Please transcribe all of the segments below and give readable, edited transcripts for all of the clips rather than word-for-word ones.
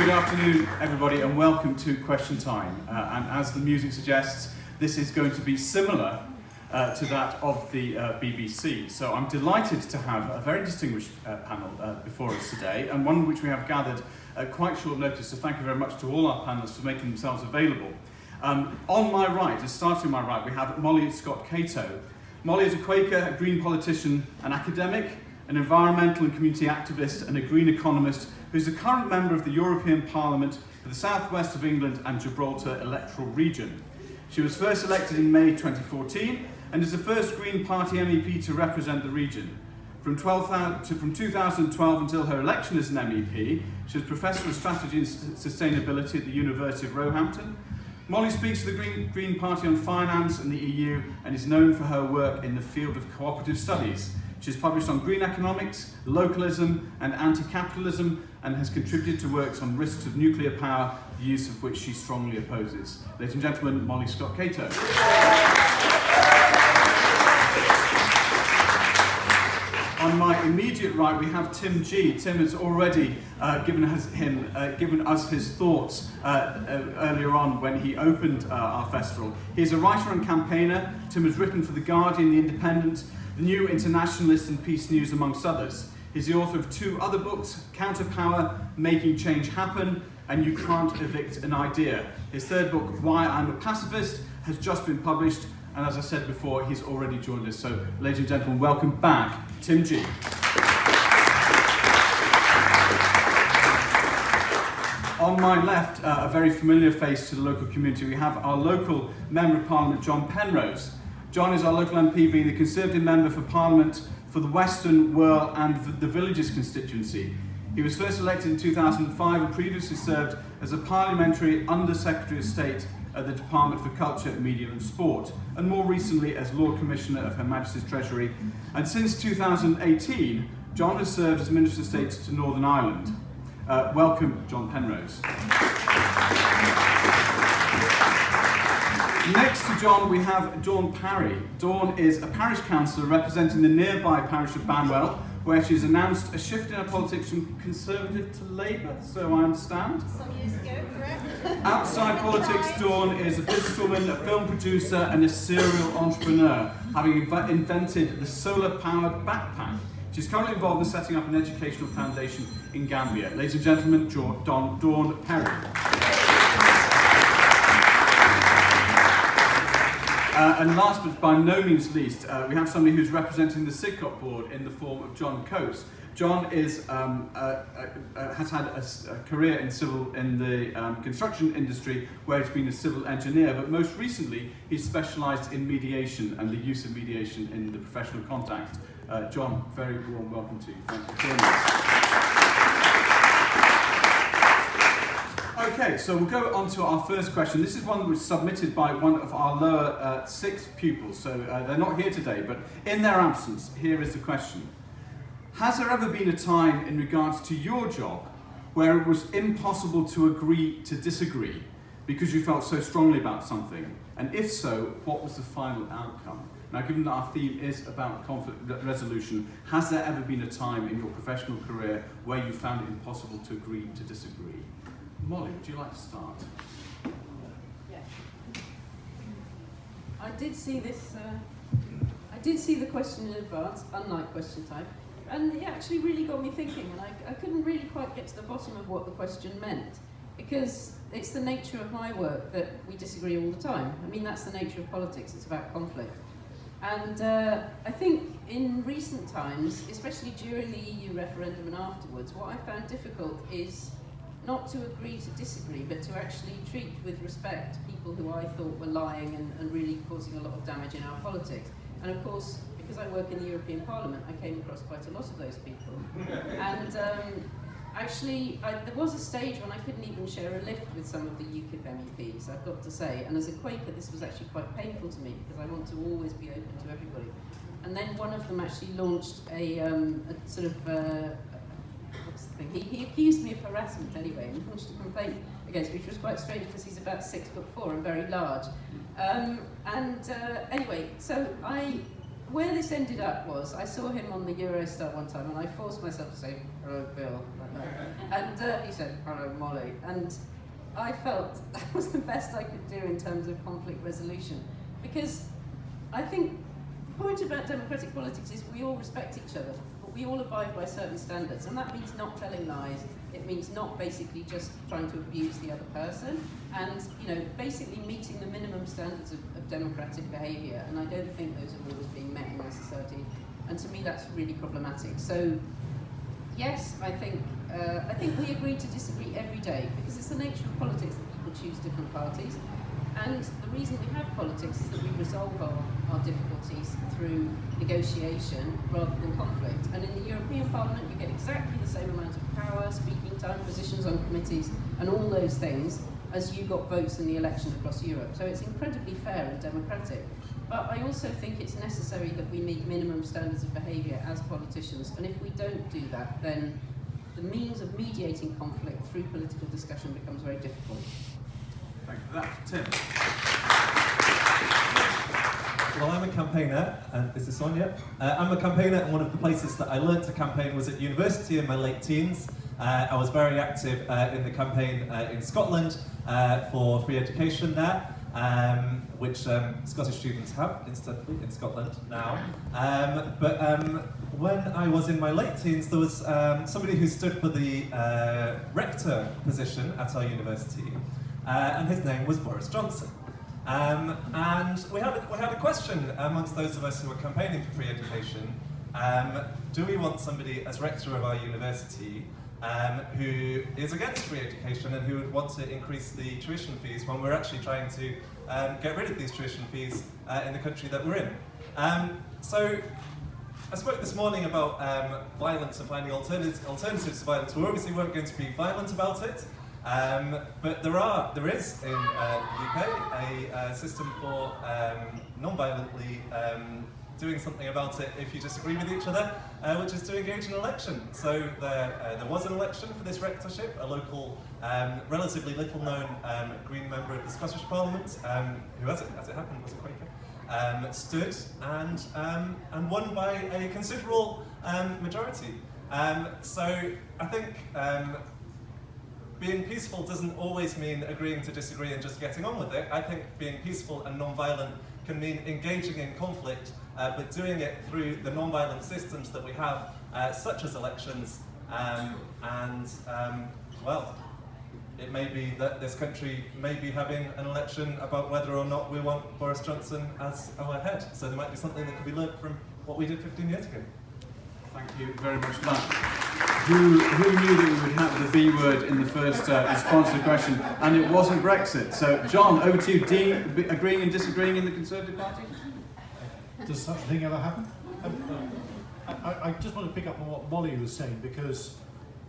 Good afternoon, everybody, and welcome to Question Time. And as the music suggests, this is going to be similar to that of the BBC. So I'm delighted to have a very distinguished panel before us today, and one which we have gathered at quite short notice. So thank you very much to all our panelists for making themselves available. On my right, starting on my right, we have Molly Scott-Cato. Molly is a Quaker, a Green politician, an academic, an environmental and community activist, and a Green economist who's the current member of the European Parliament for the South West of England and Gibraltar electoral region. She was first elected in May 2014 and is the first Green Party MEP to represent the region. From 2012 until her election as an MEP, she was Professor of Strategy and Sustainability at the University of Roehampton. Molly speaks to the Green Party on finance and the EU and is known for her work in the field of cooperative studies. She's published on green economics, localism and anti-capitalism, and has contributed to works on risks of nuclear power, the use of which she strongly opposes. Ladies and gentlemen, Molly Scott-Cato. On my immediate right, we have Tim G. Tim has already given us his thoughts earlier on when he opened our festival. He's a writer and campaigner. Tim has written for The Guardian, The Independent, The New Internationalist and Peace News, amongst others. He's the author of 2 other books, Counterpower, Making Change Happen, and You Can't Evict an Idea. His third book, Why I'm a Pacifist, has just been published, and as I said before, he's already joined us. So, ladies and gentlemen, welcome back, Tim G. On my left, a very familiar face to the local community, we have our local Member of Parliament, John Penrose. John is our local MP, being the Conservative Member for Parliament for the Western, Wirral and the Villages constituency. He was first elected in 2005 and previously served as a Parliamentary Under-Secretary of State at the Department for Culture, Media and Sport, and more recently as Lord Commissioner of Her Majesty's Treasury. And since 2018, John has served as Minister of State to Northern Ireland. Welcome, John Penrose. Next to John, we have Dawn Parry. Dawn is a parish councillor representing the nearby parish of Banwell, where she's announced a shift in her politics from Conservative to Labour, so I understand. Some years ago, correct? Outside politics, Dawn is a businesswoman, a film producer and a serial entrepreneur, having invented the solar-powered backpack. She's currently involved in setting up an educational foundation in Gambia. Ladies and gentlemen, Dawn Parry. And last but by no means least, we have somebody who's representing the SIGCOP board in the form of John Coase. John is, has had a career in the construction industry where he's been a civil engineer, but most recently he's specialised in mediation and the use of mediation in the professional context. John, very warm welcome to you. Thank you for joining us. Okay, so we'll go on to our first question. This is one that was submitted by one of our lower 6th pupils, so they're not here today, but in their absence, here is the question. Has there ever been a time in regards to your job where it was impossible to agree to disagree because you felt so strongly about something? And if so, what was the final outcome? Now, given that our theme is about conflict resolution, has there ever been a time in your professional career where you found it impossible to agree to disagree? Molly, would you like to start? Yeah. I did see this. I did see the question in advance, unlike question time, and it actually really got me thinking. And I couldn't really quite get to the bottom of what the question meant, because it's the nature of my work that we disagree all the time. I mean, that's the nature of politics. It's about conflict. And I think in recent times, especially during the EU referendum and afterwards, what I found difficult is not to agree to disagree, but to actually treat with respect people who I thought were lying and really causing a lot of damage in our politics. And of course, because I work in the European Parliament, I came across quite a lot of those people. And actually, there was a stage when I couldn't even share a lift with some of the UKIP MEPs, I've got to say. And as a Quaker, this was actually quite painful to me, because I want to always be open to everybody. And then one of them actually launched a sort of what's the thing? He accused me of harassment anyway, and launched a complaint against me, which was quite strange because he's about 6'4" and very large. Anyway, so I where this ended up was, I saw him on the Eurostar one time, and I forced myself to say, "Hello, Bill," like that. And he said, "Hello, Molly." And I felt that was the best I could do in terms of conflict resolution. Because I think the point about democratic politics is we all respect each other, but we all abide by certain standards. And that means not telling lies. It means not basically just trying to abuse the other person. And, you know, basically meeting the minimum standards of democratic behaviour. And I don't think those are always being met in our society. And to me, that's really problematic. So, yes, I think we agree to disagree every day, because it's the nature of politics that people choose different parties. And the reason we have politics is that we resolve our difficulties through negotiation rather than conflict. And in the European Parliament, you get exactly the same amount of power, speaking time, positions on committees, and all those things as you got votes in the election across Europe. So it's incredibly fair and democratic. But I also think it's necessary that we meet minimum standards of behaviour as politicians. And if we don't do that, then the means of mediating conflict through political discussion becomes very difficult. Thank you for that. Tim. Well, I'm a campaigner, and is this on yet? I'm a campaigner, and one of the places that I learnt to campaign was at university in my late teens. I was very active in the campaign in Scotland for free education there, which Scottish students have, incidentally, in Scotland now. But when I was in my late teens, there was somebody who stood for the rector position at our university, and his name was Boris Johnson. And we had a question amongst those of us who were campaigning for free education. Do we want somebody as rector of our university who is against free education and who would want to increase the tuition fees when we're actually trying to get rid of these tuition fees in the country that we're in? So I spoke this morning about violence and finding alternatives to violence. We obviously weren't going to be violent about it. But there is in the UK a system for non-violently doing something about it if you disagree with each other, which is to engage in an election. So there was an election for this rectorship. A local, relatively little-known Green member of the Scottish Parliament, who, as it happened, was a Quaker, stood and won by a considerable majority. So I think being peaceful doesn't always mean agreeing to disagree and just getting on with it. I think being peaceful and non-violent can mean engaging in conflict, but doing it through the non-violent systems that we have, such as elections. Well, it may be that this country may be having an election about whether or not we want Boris Johnson as our head. So there might be something that could be learnt from what we did 15 years ago. Thank you very much for that. Who knew that we would have the B word in the first response to the question, and it wasn't Brexit. So, John, over to you. Dean, agreeing and disagreeing in the Conservative Party? Does such a thing ever happen? I just want to pick up on what Molly was saying, because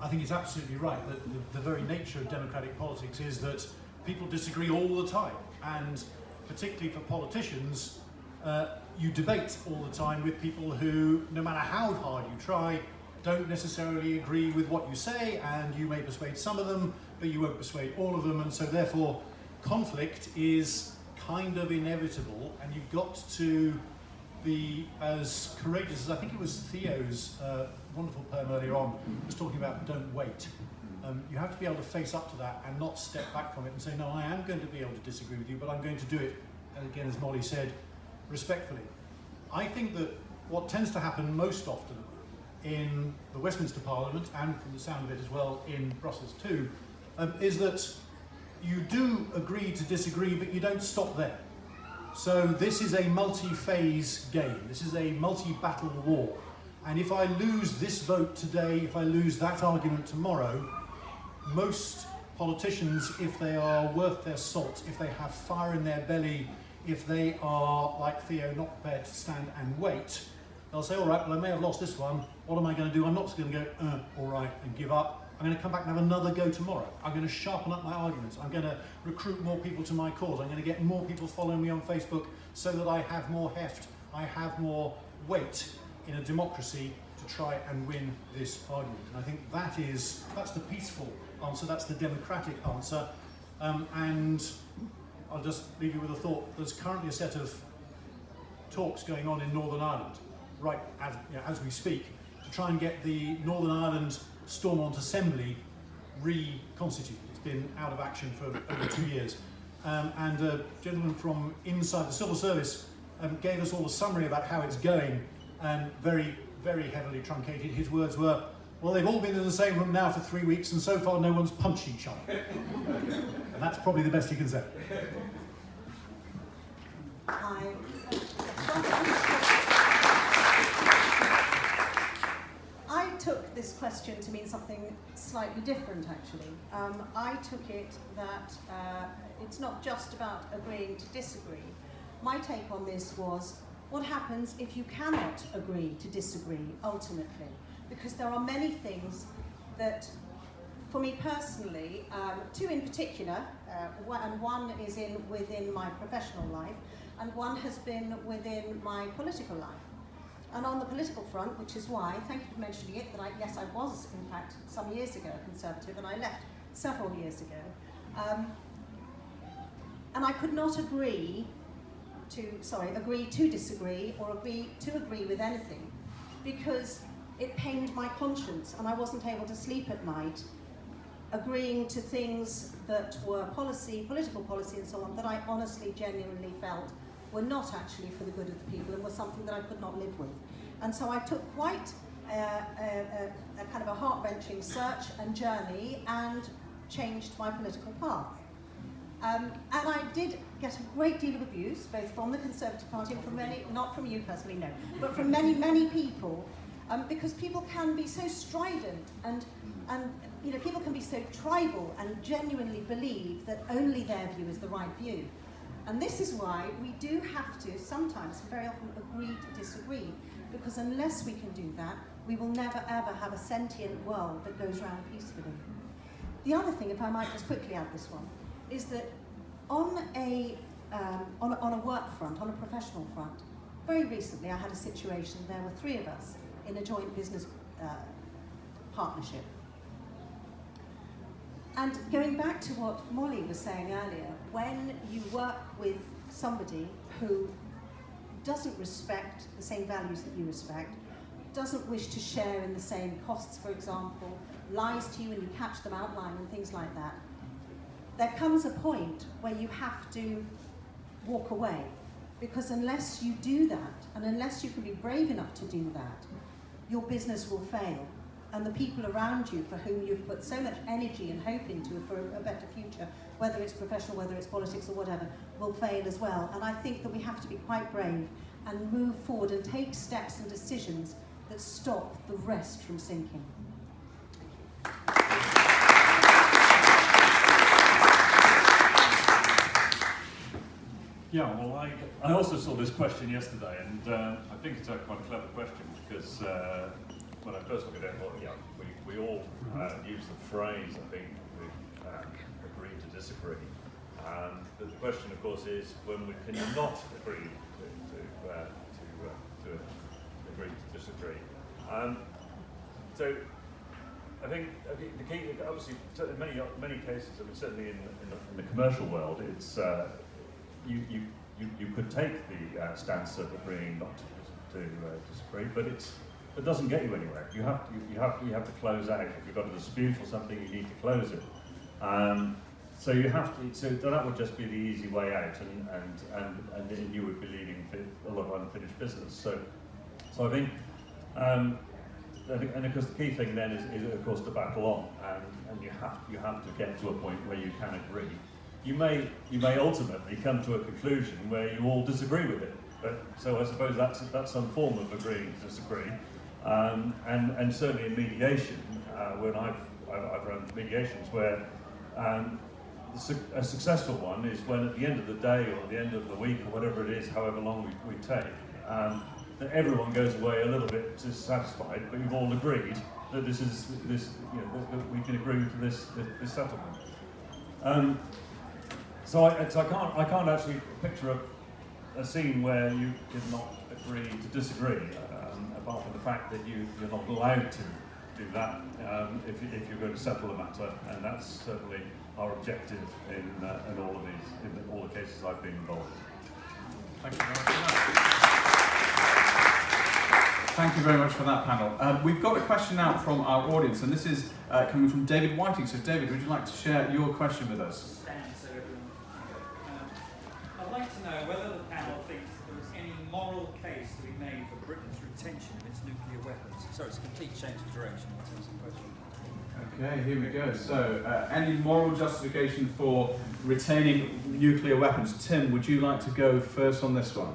I think it's absolutely right that the very nature of democratic politics is that people disagree all the time, and particularly for politicians, you debate all the time with people who, no matter how hard you try, don't necessarily agree with what you say, and you may persuade some of them, but you won't persuade all of them, and so therefore conflict is kind of inevitable, and you've got to be as courageous as, I think it was Theo's wonderful poem earlier on, was talking about don't wait. You have to be able to face up to that and not step back from it and say, no, I am going to be able to disagree with you, but I'm going to do it, and again, as Molly said, respectfully. I think that what tends to happen most often in the Westminster Parliament, and from the sound of it as well in Brussels too, is that you do agree to disagree, but you don't stop there. So this is a multi-phase game. This is a multi-battle war. And if I lose this vote today, if I lose that argument tomorrow, most politicians, if they are worth their salt, if they have fire in their belly, if they are, like Theo, not prepared to stand and wait, they'll say, all right, well, I may have lost this one. What am I going to do? I'm not just going to go, all right, and give up. I'm going to come back and have another go tomorrow. I'm going to sharpen up my arguments. I'm going to recruit more people to my cause. I'm going to get more people following me on Facebook so that I have more heft, I have more weight in a democracy to try and win this argument. And I think that's the peaceful answer, that's the democratic answer. And I'll just leave you with a thought. There's currently a set of talks going on in Northern Ireland, right as we speak, to try and get the Northern Ireland Stormont Assembly reconstituted. It's been out of action for over 2 years. And a gentleman from inside the civil service gave us all a summary about how it's going, and very, very heavily truncated. His words were, well, they've all been in the same room now for 3 weeks, and so far no one's punched each other. And that's probably the best you can say. Hi. I took this question to mean something slightly different, actually. I took it that it's not just about agreeing to disagree. My take on this was, what happens if you cannot agree to disagree, ultimately? Because there are many things that, for me personally, two in particular, and one is within my professional life, and one has been within my political life. And on the political front, which is why, thank you for mentioning it, that I was, in fact, some years ago a Conservative, and I left several years ago. And I could not agree to disagree, or agree with anything, because it pained my conscience, and I wasn't able to sleep at night, agreeing to things that were political policy and so on, that I honestly, genuinely felt were not actually for the good of the people, and was something that I could not live with. And so I took quite a kind of a heart-wrenching search and journey, and changed my political path. And I did get a great deal of abuse, both from the Conservative Party and from many, not from you personally, no, but from many, many people, because people can be so strident, and you know, people can be so tribal and genuinely believe that only their view is the right view. And this is why we do have to sometimes, very often, agree to disagree, because unless we can do that, we will never ever have a sentient world that goes round peacefully. The other thing, if I might just quickly add this one, is that on a work front, on a professional front, very recently I had a situation, there were 3 of us in a joint business partnership. And going back to what Molly was saying earlier, when you work with somebody who doesn't respect the same values that you respect, doesn't wish to share in the same costs, for example, lies to you when you catch them out lying and things like that, there comes a point where you have to walk away, because unless you do that, and unless you can be brave enough to do that, your business will fail, and the people around you for whom you've put so much energy and hope into for a better future, whether it's professional, whether it's politics or whatever, will fail as well. And I think that we have to be quite brave and move forward and take steps and decisions that stop the rest from sinking. Yeah, well, I also saw this question yesterday, and I think it's a quite a clever question, because when I first looked at it, well, yeah, we all use the phrase, I think, agree to disagree. But the question, of course, is when we can not agree to agree to disagree. So I think the key, obviously, in many cases, I mean, certainly in the commercial world, it's you could take the stance of agreeing not to disagree, but it doesn't get you anywhere. You have to close out. If you've got a dispute or something, you need to close it. So you have to. So that would just be the easy way out, and then you would be leaving a lot of unfinished business. So I think. And of course, the key thing then is of course to battle on, and you have to get to a point where you can agree. You may ultimately come to a conclusion where you all disagree with it. But so I suppose that's some form of agreeing to disagree. And certainly in mediation, when I've run mediations where a successful one is when at the end of the day or at the end of the week or whatever it is, however long we take. That everyone goes away a little bit dissatisfied, but you've all agreed that that we can agree to this settlement. So I can't actually picture a scene where you did not agree to disagree, apart from the fact that you're not allowed to do that if you're going to settle a matter, and that's certainly our objective in all of these, in all the cases I've been involved in. Thank you very much. Thank you very much for that, panel. We've got a question now from our audience, and this is coming from David Whiting. So, David, would you like to share your question with us? Thanks, everyone. I'd like to know whether the panel thinks there is any moral case to be made for Britain's retention of its nuclear weapons. Sorry, it's a complete change of direction in terms of question. Okay, here we go. So, any moral justification for retaining nuclear weapons? Tim, would you like to go first on this one?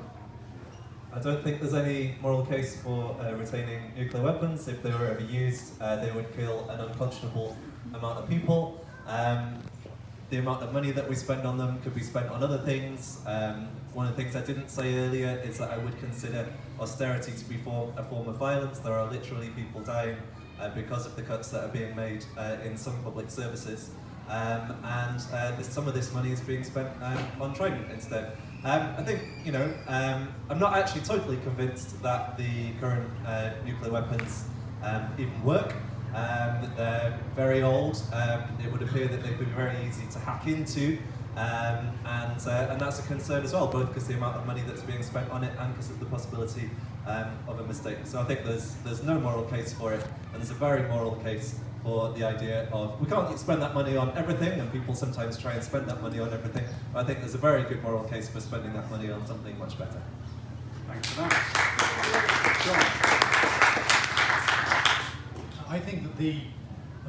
I don't think there's any moral case for retaining nuclear weapons. If they were ever used, they would kill an unconscionable amount of people. The amount of money that we spend on them could be spent on other things. One of the things I didn't say earlier is that I would consider austerity to be a form of violence. There are literally people dying because of the cuts that are being made in some public services. Some of this money is being spent on Trident instead. I think, I'm not actually totally convinced that the current nuclear weapons even work. They're very old. It would appear that they've been very easy to hack into, and that's a concern as well, both because of the amount of money that's being spent on it and because of the possibility of a mistake. So I think there's no moral case for it, and there's a very moral case for the idea of we can't spend that money on everything, and people sometimes try and spend that money on everything. But I think there's a very good moral case for spending that money on something much better. Thanks for that. I think that the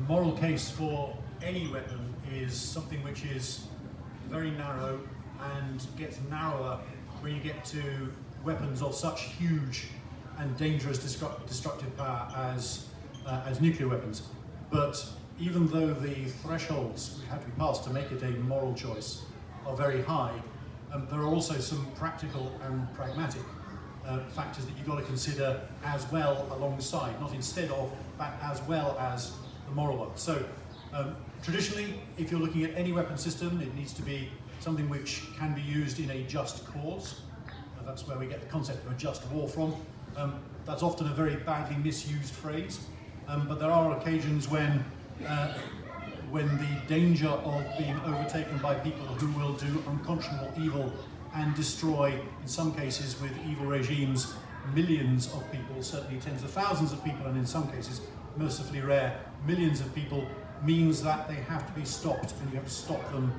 moral case for any weapon is something which is very narrow and gets narrower when you get to weapons of such huge and dangerous destructive power as nuclear weapons. But even though the thresholds have to be passed to make it a moral choice are very high, there are also some practical and pragmatic factors that you've got to consider as well alongside, not instead of, but as well as the moral ones. So traditionally, if you're looking at any weapon system, it needs to be something which can be used in a just cause. That's where we get the concept of a just war from. That's often a very badly misused phrase, but there are occasions when the danger of being overtaken by people who will do unconscionable evil and destroy, in some cases with evil regimes, millions of people, certainly tens of thousands of people, and in some cases, mercifully rare, millions of people, means that they have to be stopped, and you have to stop them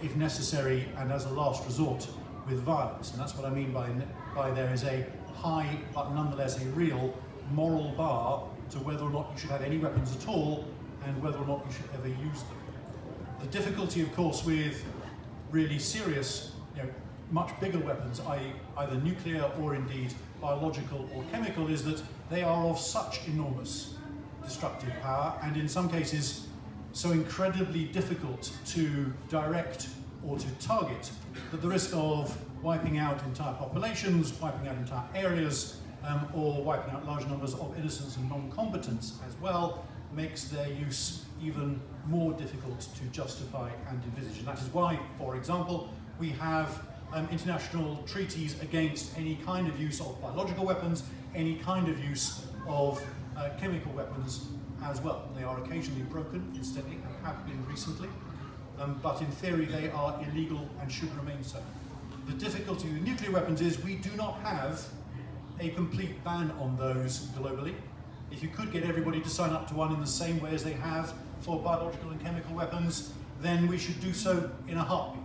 if necessary and as a last resort with violence. And that's what I mean by there is a high but nonetheless a real moral bar to whether or not you should have any weapons at all and whether or not you should ever use them. The difficulty, of course, with really serious, much bigger weapons, i.e. either nuclear or indeed biological or chemical, is that they are of such enormous destructive power and in some cases so incredibly difficult to direct or to target that the risk of wiping out entire populations, wiping out entire areas, or wiping out large numbers of innocents and non-combatants as well, makes their use even more difficult to justify and envisage. And that is why, for example, we have international treaties against any kind of use of biological weapons, any kind of use of chemical weapons as well. They are occasionally broken, incidentally, and have been recently, but in theory they are illegal and should remain so. The difficulty with nuclear weapons is we do not have a complete ban on those globally. If you could get everybody to sign up to one in the same way as they have for biological and chemical weapons, then we should do so in a heartbeat.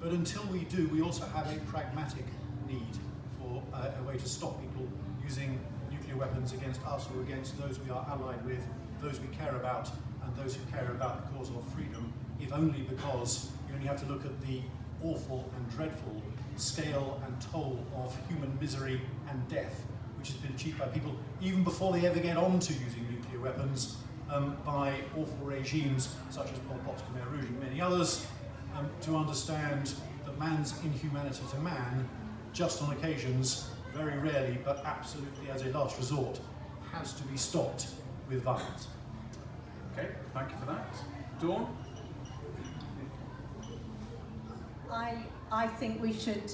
But until we do, we also have a pragmatic need for a way to stop people using nuclear weapons against us or against those we are allied with, those we care about, and those who care about the cause of freedom, if only because you only have to look at the awful and dreadful scale and toll of human misery and death, which has been achieved by people even before they ever get on to using nuclear weapons, by awful regimes such as Pol Pot's Khmer Rouge and many others, to understand that man's inhumanity to man, just on occasions, very rarely, but absolutely as a last resort, has to be stopped with violence. Okay, thank you for that. Dawn? I think we should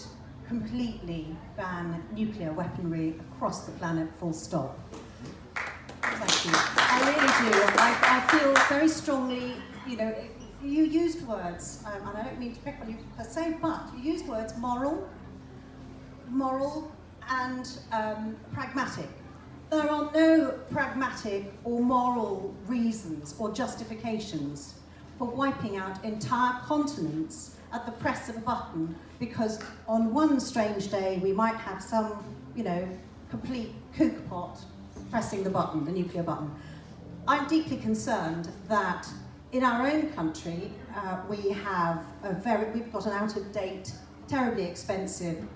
completely ban nuclear weaponry across the planet, full stop. Thank you. I really do. I feel very strongly, you used words, and I don't mean to pick on you per se, but you used words moral and pragmatic. There are no pragmatic or moral reasons or justifications for wiping out entire continents at the press of a button, because on one strange day we might have some, complete kook pot pressing the button, the nuclear button. I'm deeply concerned that in our own country we've got an out-of-date, terribly expensive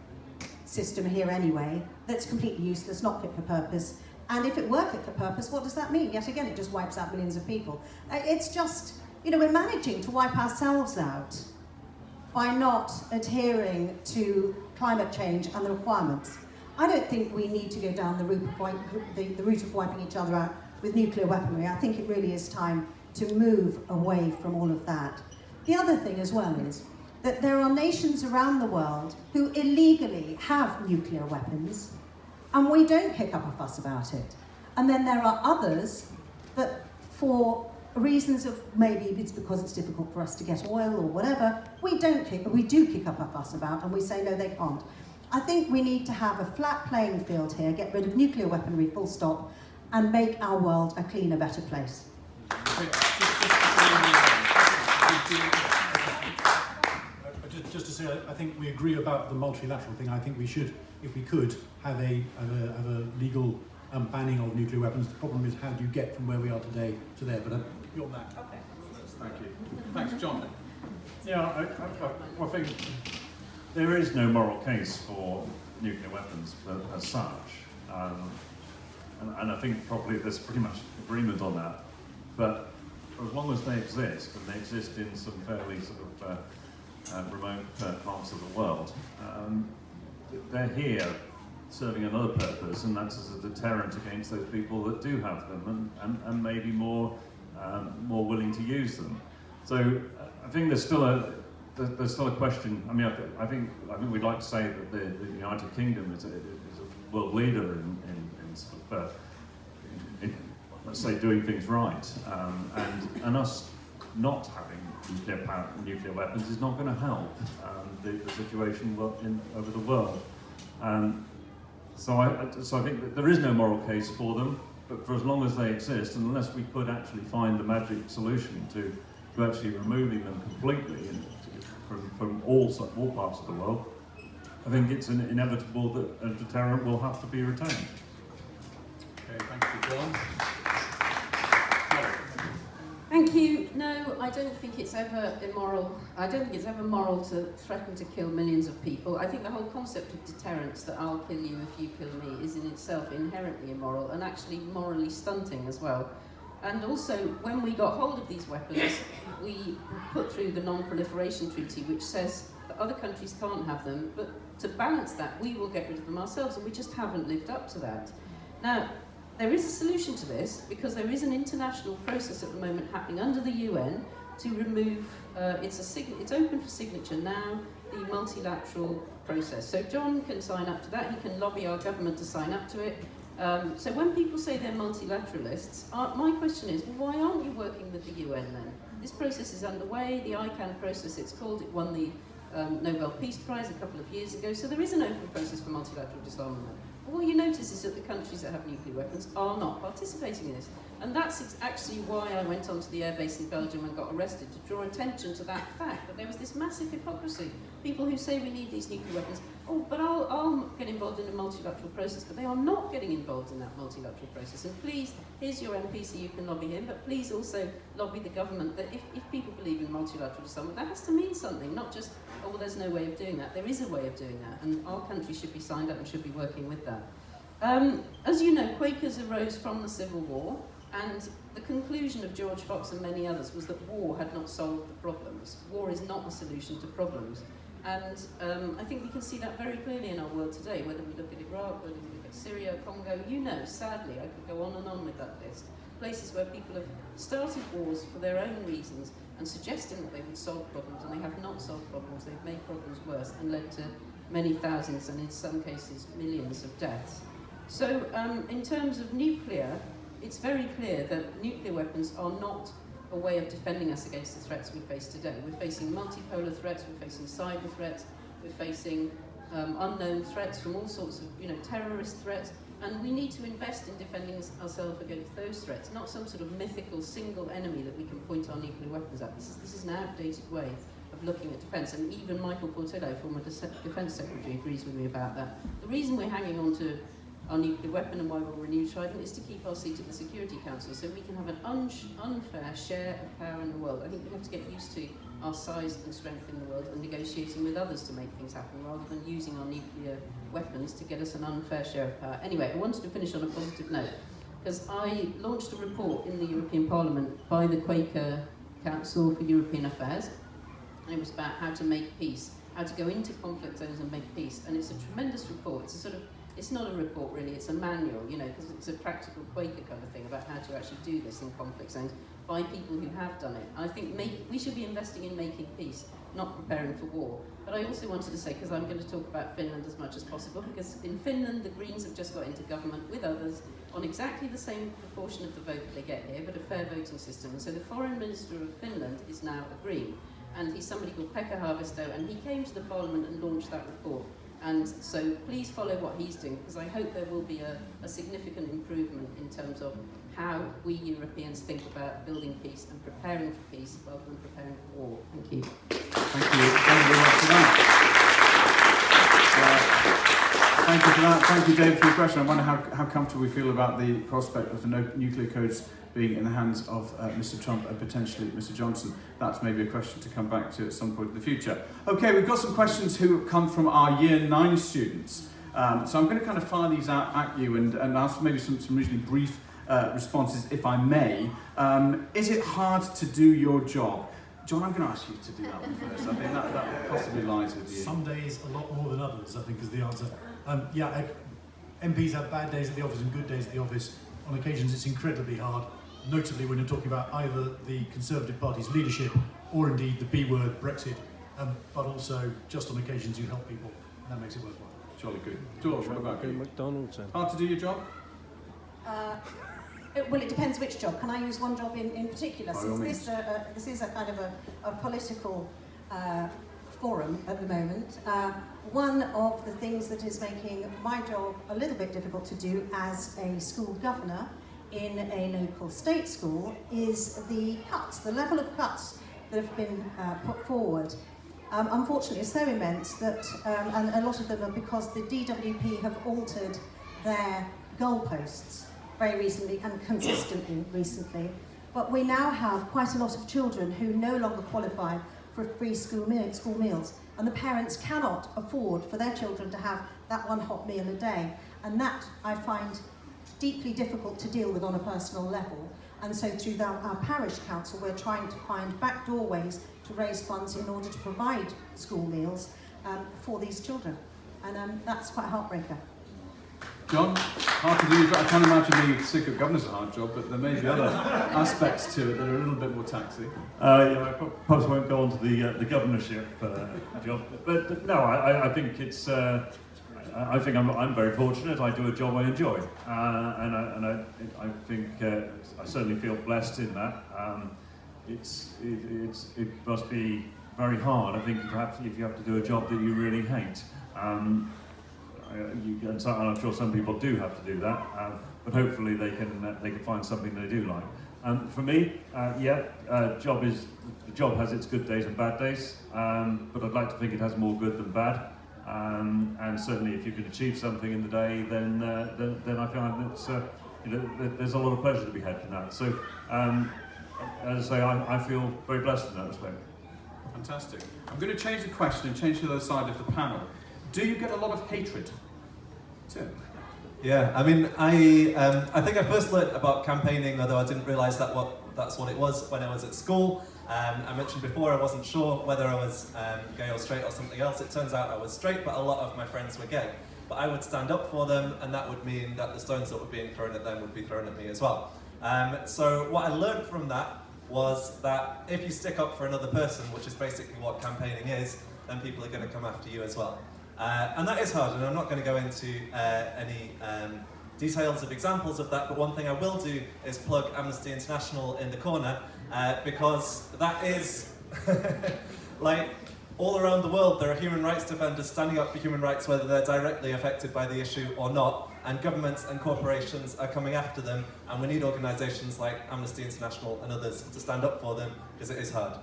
system here anyway, that's completely useless, not fit for purpose. And if it were fit for purpose, what does that mean? Yet again, it just wipes out millions of people. It's just, we're managing to wipe ourselves out by not adhering to climate change and the requirements. I don't think we need to go down the route of wiping each other out with nuclear weaponry. I think it really is time to move away from all of that. The other thing as well is that there are nations around the world who illegally have nuclear weapons, and we don't kick up a fuss about it. And then there are others that, for reasons of maybe it's because it's difficult for us to get oil or whatever, we do kick up a fuss about, and we say no, they can't. I think we need to have a flat playing field here, get rid of nuclear weaponry, full stop, and make our world a cleaner, better place. Just to say, I think we agree about the multilateral thing. I think we should, if we could, have a legal banning of nuclear weapons. The problem is, how do you get from where we are today to there? But beyond that. Okay. Thank you. Thanks, John. Yeah, I think there is no moral case for nuclear weapons as such. And I think probably there's pretty much agreement on that. But for as long as they exist, and they exist in some fairly sort of remote parts of the world, they're here serving another purpose, and that's as a deterrent against those people that do have them and maybe more willing to use them. So I think there's still a question. I mean, I think we'd like to say that the United Kingdom is a world leader in sort of, let's say, doing things right, and us not having nuclear weapons is not going to help the situation over the world. So I think that there is no moral case for them, but for as long as they exist, and unless we could actually find the magic solution to actually removing them completely from all parts of the world, I think it's inevitable that a deterrent will have to be retained. Okay, thank you, John. Thank you. No, I don't think it's ever immoral. I don't think it's ever moral to threaten to kill millions of people. I think the whole concept of deterrence, that I'll kill you if you kill me, is in itself inherently immoral and actually morally stunting as well. And also, when we got hold of these weapons, we put through the Non-Proliferation Treaty, which says that other countries can't have them, but to balance that, we will get rid of them ourselves, and we just haven't lived up to that. Now, there is a solution to this, because there is an international process at the moment happening under the UN to remove, it's open for signature now, the multilateral process. So John can sign up to that, he can lobby our government to sign up to it. So when people say they're multilateralists, my question is, well, why aren't you working with the UN then? This process is underway, the ICANN process it's called, it won the Nobel Peace Prize a couple of years ago, so there is an open process for multilateral disarmament. But what you notice is that the countries that have nuclear weapons are not participating in this. And that's actually why I went onto the airbase in Belgium and got arrested, to draw attention to that fact, that there was this massive hypocrisy. People who say we need these nuclear weapons, oh, but I'll get involved in a multilateral process, but they are not getting involved in that multilateral process. And please, here's your MP so you can lobby him, but please also lobby the government that if people believe in multilateral disarmament, that has to mean something, not just, oh, well, there's no way of doing that. There is a way of doing that, and our country should be signed up and should be working with that. As you know, Quakers arose from the Civil War, and the conclusion of George Fox and many others was that war had not solved the problems. War is not a solution to problems. And I think we can see that very clearly in our world today, whether we look at Iraq, whether we look at Syria, Congo, sadly, I could go on and on with that list. Places where people have started wars for their own reasons and suggesting that they would solve problems, and they have not solved problems, they've made problems worse and led to many thousands and in some cases millions of deaths. So in terms of nuclear, it's very clear that nuclear weapons are not a way of defending us against the threats we face today. We're facing multipolar threats, we're facing cyber threats, we're facing unknown threats from all sorts of terrorist threats, And we need to invest in defending ourselves against those threats, not some sort of mythical single enemy that we can point our nuclear weapons at. This is an outdated way of looking at defence, and even Michael Portillo, former Defence Secretary, agrees with me about that. The reason we're hanging on to our nuclear weapon and why we'll renew Trident is to keep our seat at the Security Council, so we can have an unfair share of power in the world. I think we have to get used to our size and strength in the world and negotiating with others to make things happen, rather than using our nuclear weapons to get us an unfair share of power. Anyway, I wanted to finish on a positive note, because I launched a report in the European Parliament by the Quaker Council for European Affairs, and it was about how to make peace, how to go into conflict zones and make peace. And it's a tremendous report. It's not a report really, it's a manual, because it's a practical Quaker kind of thing about how to actually do this in conflict zones by people who have done it. I think we should be investing in making peace, not preparing for war. But I also wanted to say, because I'm going to talk about Finland as much as possible, because in Finland the Greens have just got into government with others on exactly the same proportion of the vote that they get here, but a fair voting system. And so the Foreign Minister of Finland is now a Green, and he's somebody called Pekka Haavisto, and he came to the Parliament and launched that report. And so please follow what he's doing, because I hope there will be a significant improvement in terms of how we Europeans think about building peace and preparing for peace rather than preparing for war. Thank you. Thank you very much for that. Thank you for that. Thank you, David, for your question. I wonder how comfortable we feel about the prospect of the nuclear codes being in the hands of Mr. Trump and potentially Mr. Johnson. That's maybe a question to come back to at some point in the future. Okay, we've got some questions who come from our Year 9 students. So I'm going to kind of fire these out at you and ask for maybe some reasonably brief responses, if I may. Is it hard to do your job? John, I'm going to ask you to do that one first. I think that possibly lies with you. Some days a lot more than others, I think, is the answer. MPs have bad days at the office and good days at the office. On occasions it's incredibly hard, notably when you're talking about either the Conservative Party's leadership or indeed the B word, Brexit, but also just on occasions you help people, and that makes it worthwhile. Jolly good. George, what about you? Hard to do your job? Well, it depends which job. Can I use one job in particular? Since this is a kind of a political forum at the moment. One of the things that is making my job a little bit difficult to do as a school governor in a local state school is the cuts, the level of cuts that have been put forward. Unfortunately, it's so immense that, and a lot of them are because the DWP have altered their goalposts very recently and consistently recently. But we now have quite a lot of children who no longer qualify for free school meals, and the parents cannot afford for their children to have that one hot meal a day. And that I find deeply difficult to deal with on a personal level. And so through our parish council, we're trying to find backdoor ways to raise funds in order to provide school meals for these children. And that's quite a heartbreaker. John, hard to do. I can't imagine being sick of governor's a hard job, but there may be other aspects to it that are a little bit more taxing. I perhaps won't go on to the governorship job, but no, I think it's. I think I'm very fortunate. I do a job I enjoy, and I think I certainly feel blessed in that. It must be very hard. I think perhaps if you have to do a job that you really hate. And I'm sure some people do have to do that, but hopefully they can find something they do like. For me, the job has its good days and bad days, but I'd like to think it has more good than bad. And certainly, if you can achieve something in the day, then I find that there's a lot of pleasure to be had from that. So, as I say, I feel very blessed in that respect. Fantastic. I'm going to change the question and change to the other side of the panel. Do you get a lot of hatred? Tim? Yeah, I mean, I think I first learned about campaigning, although I didn't realise that's what it was when I was at school. I mentioned before I wasn't sure whether I was gay or straight or something else. It turns out I was straight, but a lot of my friends were gay. But I would stand up for them, and that would mean that the stones that were being thrown at them would be thrown at me as well. So what I learned from that was that if you stick up for another person, which is basically what campaigning is, then people are going to come after you as well. And that is hard, and I'm not going to go into any details of examples of that, but one thing I will do is plug Amnesty International in the corner, because that is, like, all around the world there are human rights defenders standing up for human rights, whether they're directly affected by the issue or not, and governments and corporations are coming after them, and we need organisations like Amnesty International and others to stand up for them, because it is hard.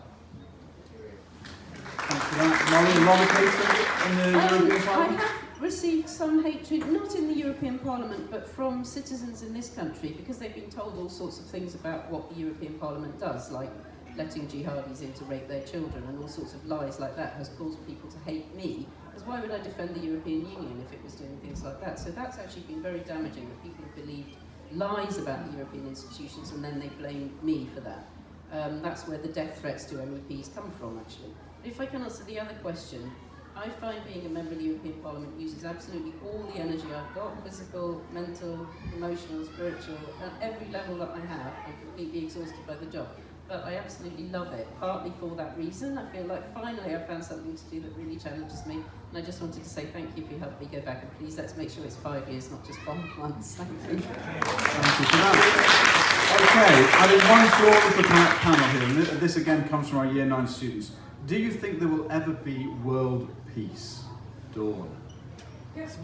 Thanks for that. Molly, a lot of cases in the European I Parliament? have received some hatred, not in the European Parliament, but from citizens in this country, because they've been told all sorts of things about what the European Parliament does, like letting jihadis in to rape their children, and all sorts of lies like that has caused people to hate me. Because why would I defend the European Union if it was doing things like that? So that's actually been very damaging, that people have believed lies about the European institutions and then they blame me for that. That's where the death threats to MEPs come from, actually. But if I can answer the other question, I find being a member of the European Parliament uses absolutely all the energy I've got, physical, mental, emotional, spiritual, at every level that I have. I'm completely exhausted by the job. But I absolutely love it, partly for that reason. I feel like finally I've found something to do that really challenges me. And I just wanted to say thank you for your help me go back. And please let's make sure it's 5 years, not just 5 months. Thank you. Thank you for that. Okay, I think one for all of the panel here, and this again comes from our Year 9 students. Do you think there will ever be world peace? Dawn. Gosh,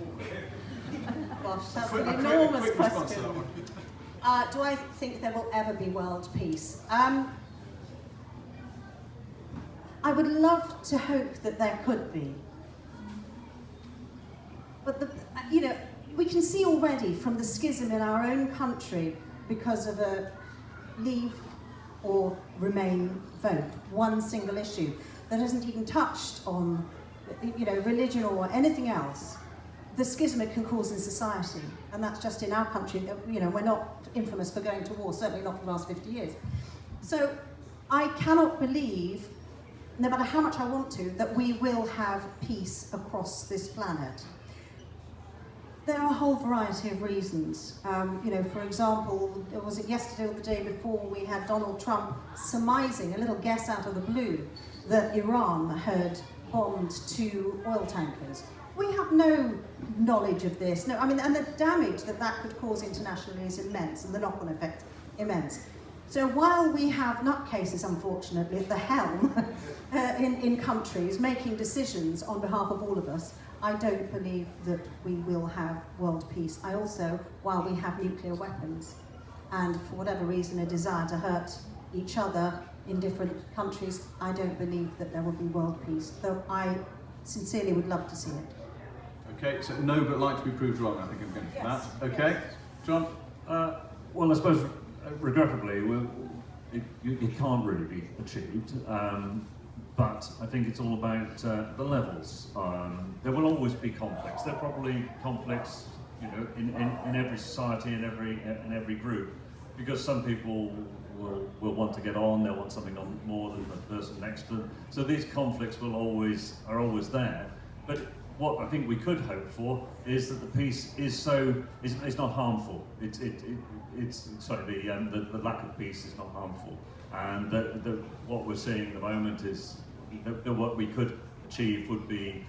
that's A an quick enormous response to that question. one. Do I think there will ever be world peace? I would love to hope that there could be. But we can see already from the schism in our own country because of a leave or remain vote, one single issue that hasn't even touched on religion or anything else, the schism it can cause in society. And that's just in our country. We're not infamous for going to war, certainly not for the last 50 years. So I cannot believe, no matter how much I want to, that we will have peace across this planet. There are a whole variety of reasons. For example, was it yesterday or the day before, we had Donald Trump surmising, a little guess out of the blue, that Iran had bombed 2 oil tankers. We have no knowledge of this. No, and the damage that could cause internationally is immense, and the knock-on effect immense. So while we have nutcases, unfortunately, at the helm in countries making decisions on behalf of all of us, I don't believe that we will have world peace. I also, while we have nuclear weapons, and for whatever reason a desire to hurt each other in different countries, I don't believe that there will be world peace, though I sincerely would love to see it. Okay, so no, but like to be proved wrong, I think I'm going for Yes. that. Okay, Yes. John? Well, I suppose, regrettably, it can't really be achieved. But I think it's all about the levels. There will always be conflicts. There are probably conflicts, in every society, in every group, because some people will want to get on. They'll want something on more than the person next to them. So these conflicts are always there. But what I think we could hope for is that the peace is not harmful. The lack of peace is not harmful, and what we're seeing at the moment is that what we could achieve would be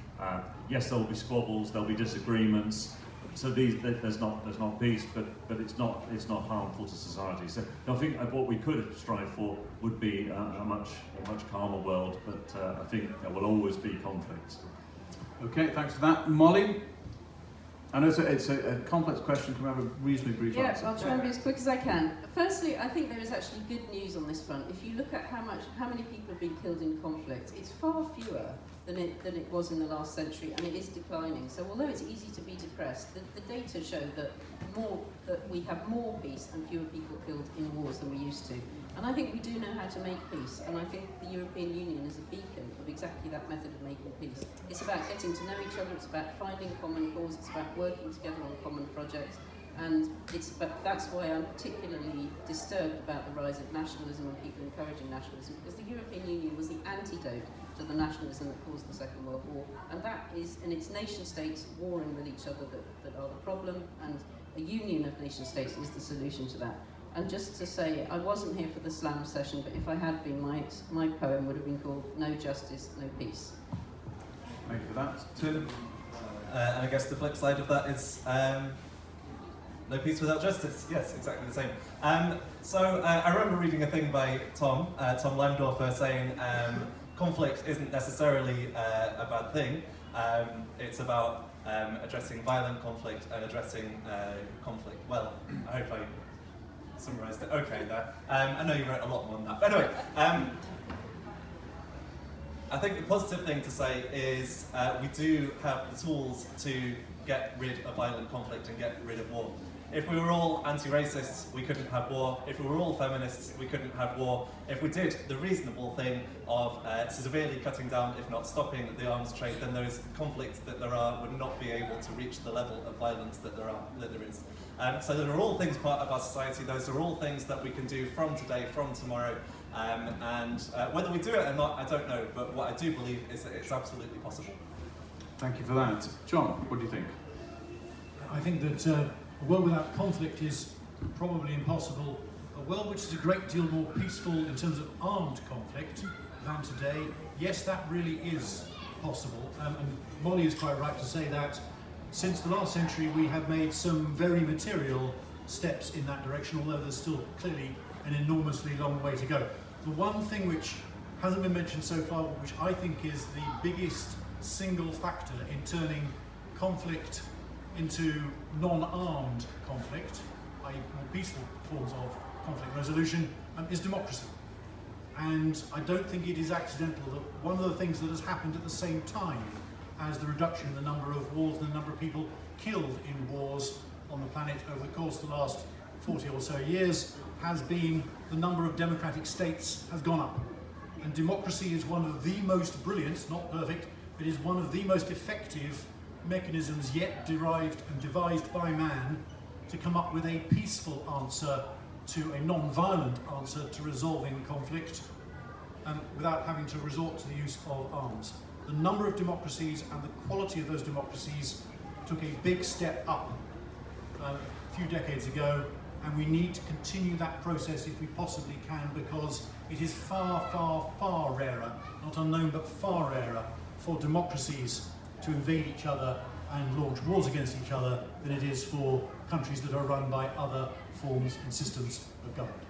yes, there will be squabbles, there'll be disagreements. So there's not peace, but it's not harmful to society. So I think what we could strive for would be a much calmer world. But I think there will always be conflicts. Okay, thanks for that. Molly? I know it's a complex question. Can we have a reasonably brief answer? Yeah, I'll try and be as quick as I can. Firstly, I think there is actually good news on this front. If you look at how many people have been killed in conflict, it's far fewer than it was in the last century, and it is declining. So although it's easy to be depressed, the data show that we have more peace and fewer people killed in wars than we used to. And I think we do know how to make peace, and I think the European Union is a beacon of exactly that method of making peace. It's about getting to know each other, it's about finding common cause, it's about working together on common projects, and that's why I'm particularly disturbed about the rise of nationalism and people encouraging nationalism, because the European Union was the antidote to the nationalism that caused the Second World War, and that is, and it's nation states warring with each other that are the problem, and a union of nation states is the solution to that. And just to say, I wasn't here for the slam session, but if I had been, my poem would have been called No Justice, No Peace. Thank you for that. Tim? And I guess the flip side of that is no peace without justice. Yes, exactly the same. I remember reading a thing by Tom Landorfer, saying conflict isn't necessarily a bad thing. It's about addressing violent conflict and addressing conflict. Well, I hope I summarised it okay there. I know you wrote a lot more than that. But anyway, I think the positive thing to say is we do have the tools to get rid of violent conflict and get rid of war. If we were all anti-racists, we couldn't have war. If we were all feminists, we couldn't have war. If we did the reasonable thing of severely cutting down, if not stopping, the arms trade, then those conflicts that there are would not be able to reach the level of violence that there is. So there are all things part of our society. Those are all things that we can do from today, from tomorrow. And whether we do it or not, I don't know. But what I do believe is that it's absolutely possible. Thank you for that. John, what do you think? I think that a world without conflict is probably impossible. A world which is a great deal more peaceful in terms of armed conflict than today, yes, that really is possible. And Molly is quite right to say that since the last century we have made some very material steps in that direction, although there's still clearly an enormously long way to go. The one thing which hasn't been mentioned so far, which I think is the biggest single factor in turning conflict into non-armed conflict, i.e. more peaceful forms of conflict resolution, is democracy. And I don't think it is accidental that one of the things that has happened at the same time as the reduction in the number of wars and the number of people killed in wars on the planet over the course of the last 40 or so years has been the number of democratic states has gone up. And democracy is one of the most brilliant, not perfect, but is one of the most effective mechanisms yet derived and devised by man to come up with a peaceful answer to a non-violent answer to resolving conflict without having to resort to the use of arms. The number of democracies and the quality of those democracies took a big step up a few decades ago, and we need to continue that process if we possibly can, because it is far, far, far rarer, not unknown but far rarer, for democracies to invade each other and launch wars against each other than it is for countries that are run by other forms and systems of government.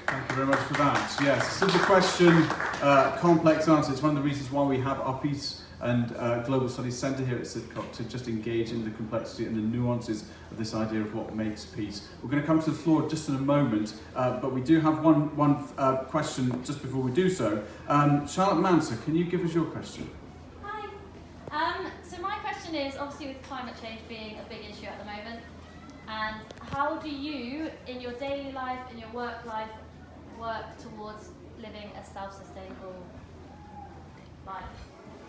Thank you very much for that. Yes, simple question, complex answer. It's one of the reasons why we have our Peace and Global Studies Centre here at Sidcot, to just engage in the complexity and the nuances of this idea of what makes peace. We're going to come to the floor just in a moment, but we do have one question just before we do so. Charlotte Manser, can you give us your question? So my question is, obviously with climate change being a big issue at the moment, and how do you, in your daily life, in your work life, work towards living a self-sustainable life?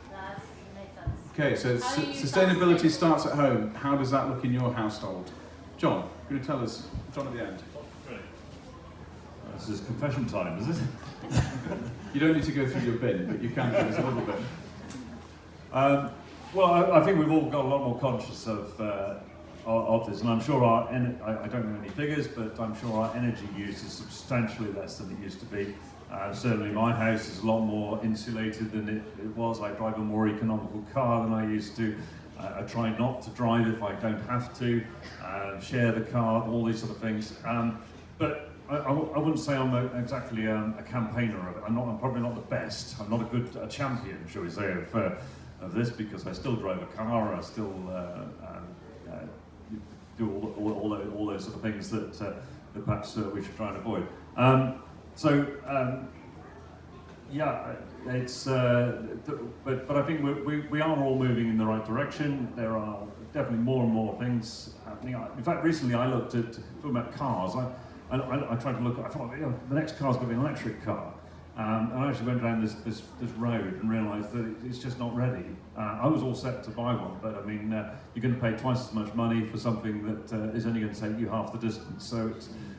Does that make sense? Okay, so sustainability starts at home. How does that look in your household? John, you're going to tell us. John at the end. This is confession time, is it? You don't need to go through your bin, but you can do this a little bit. Well, I think we've all got a lot more conscious of this, and I'm sure I don't know any figures, but I'm sure our energy use is substantially less than it used to be. Certainly my house is a lot more insulated than it was. I drive a more economical car than I used to. I try not to drive if I don't have to, share the car, all these sort of things. But I wouldn't say I'm exactly a campaigner of it. I'm probably not the best. I'm not a champion, shall we say, of this, because I still drive a car. I still do all those sort of things that perhaps we should try and avoid. It's but I think we are all moving in the right direction. There are definitely more and more things happening. In fact, recently I looked at talking about cars. I tried to look. I thought, the next car's going to be an electric car. And I actually went down this road and realised that it's just not ready. I was all set to buy one, but I mean, you're going to pay twice as much money for something that is only going to take you half the distance. So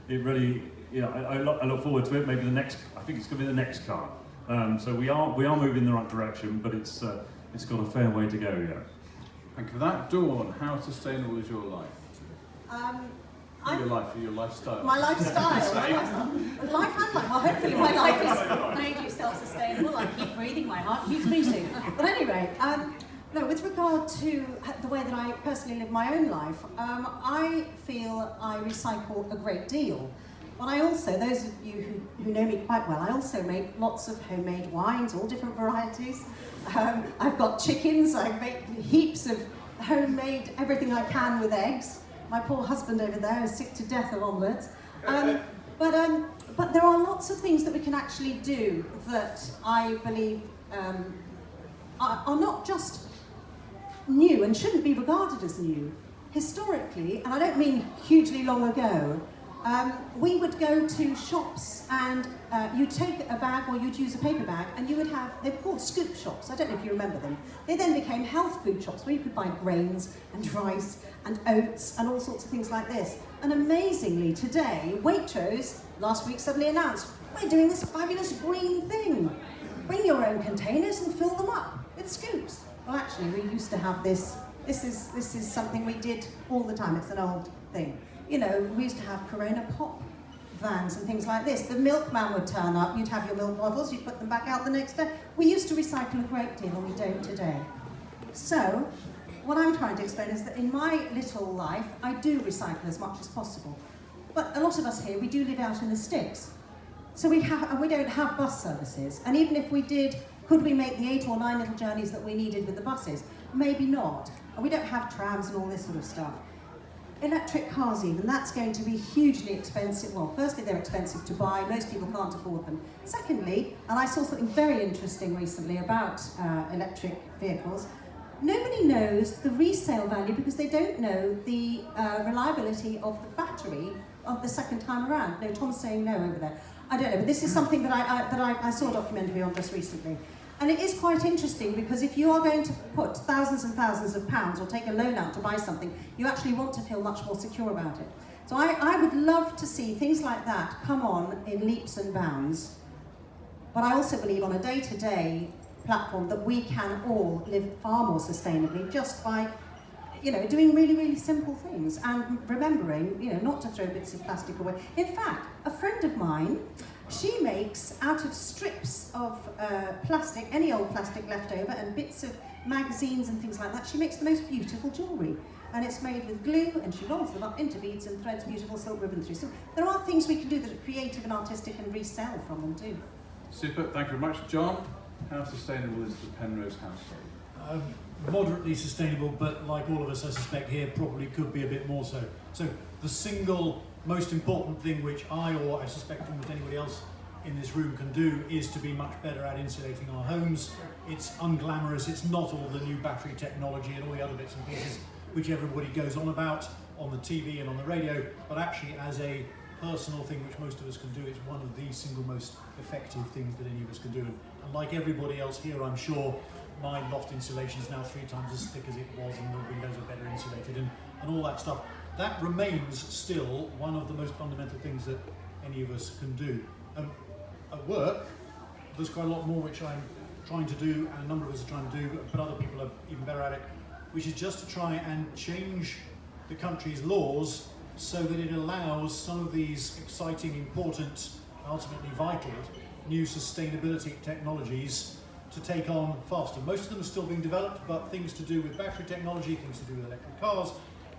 it really, I look forward to it. Maybe I think it's going to be the next car. So we are moving in the right direction, but it's got a fair way to go yet. Thank you for that. Dawn, how sustainable is your life? Your lifestyle. My lifestyle. Life and life. Well, hopefully my life is made you self-sustainable. I keep breathing, my heart keeps beating. But anyway, no, with regard to the way that I personally live my own life, I feel I recycle a great deal. But I also, those of you who know me quite well, I also make lots of homemade wines, all different varieties. I've got chickens, I make heaps of homemade everything I can with eggs. My poor husband over there is sick to death of omelettes. But there are lots of things that we can actually do that I believe are not just new and shouldn't be regarded as new. Historically, and I don't mean hugely long ago, we would go to shops and you'd take a bag or you'd use a paper bag and you would have, they were called scoop shops, I don't know if you remember them. They then became health food shops where you could buy grains and rice and oats and all sorts of things like this. And amazingly today, Waitrose last week suddenly announced, we're doing this fabulous green thing. Bring your own containers and fill them up with scoops. Well actually we used to have this. This is something we did all the time, it's an old thing. You know, we used to have Corona pop vans and things like this. The milkman would turn up, you'd have your milk bottles, you'd put them back out the next day. We used to recycle a great deal and we don't today. So, what I'm trying to explain is that in my little life, I do recycle as much as possible. But a lot of us here, we do live out in the sticks. So we don't have bus services. And even if we did, could we make the 8 or 9 little journeys that we needed with the buses? Maybe not. And we don't have trams and all this sort of stuff. Electric cars even, that's going to be hugely expensive. Well, firstly, they're expensive to buy. Most people can't afford them. Secondly, and I saw something very interesting recently about electric vehicles, nobody knows the resale value because they don't know the reliability of the battery of the second time around. No, Tom's saying no over there. I don't know, but this is something that I saw a documentary on just recently. And it is quite interesting because if you are going to put thousands and thousands of pounds or take a loan out to buy something, you actually want to feel much more secure about it. So I would love to see things like that come on in leaps and bounds. But I also believe on a day-to-day platform that we can all live far more sustainably just by, you know, doing really, really simple things and remembering, you know, not to throw bits of plastic away. In fact, a friend of mine, she makes out of strips of plastic, any old plastic left over, and bits of magazines and things like that, she makes the most beautiful jewellery. And it's made with glue, and she rolls them up into beads and threads beautiful silk ribbon through. So there are things we can do that are creative and artistic and resell from them too. Super, thank you very much. John, how sustainable is the Penrose household? Moderately sustainable, but like all of us, I suspect here, probably could be a bit more so. So the single most important thing which I suspect almost anybody else in this room can do is to be much better at insulating our homes. It's unglamorous, it's not all the new battery technology and all the other bits and pieces which everybody goes on about on the TV and on the radio, but actually as a personal thing which most of us can do, it's one of the single most effective things that any of us can do. And like everybody else here, I'm sure my loft insulation is now 3 times as thick as it was and the windows are better insulated and all that stuff. That remains still one of the most fundamental things that any of us can do. At work, there's quite a lot more which I'm trying to do, and a number of us are trying to do, but other people are even better at it, which is just to try and change the country's laws so that it allows some of these exciting, important, ultimately vital new sustainability technologies to take on faster. Most of them are still being developed, but things to do with battery technology, things to do with electric cars.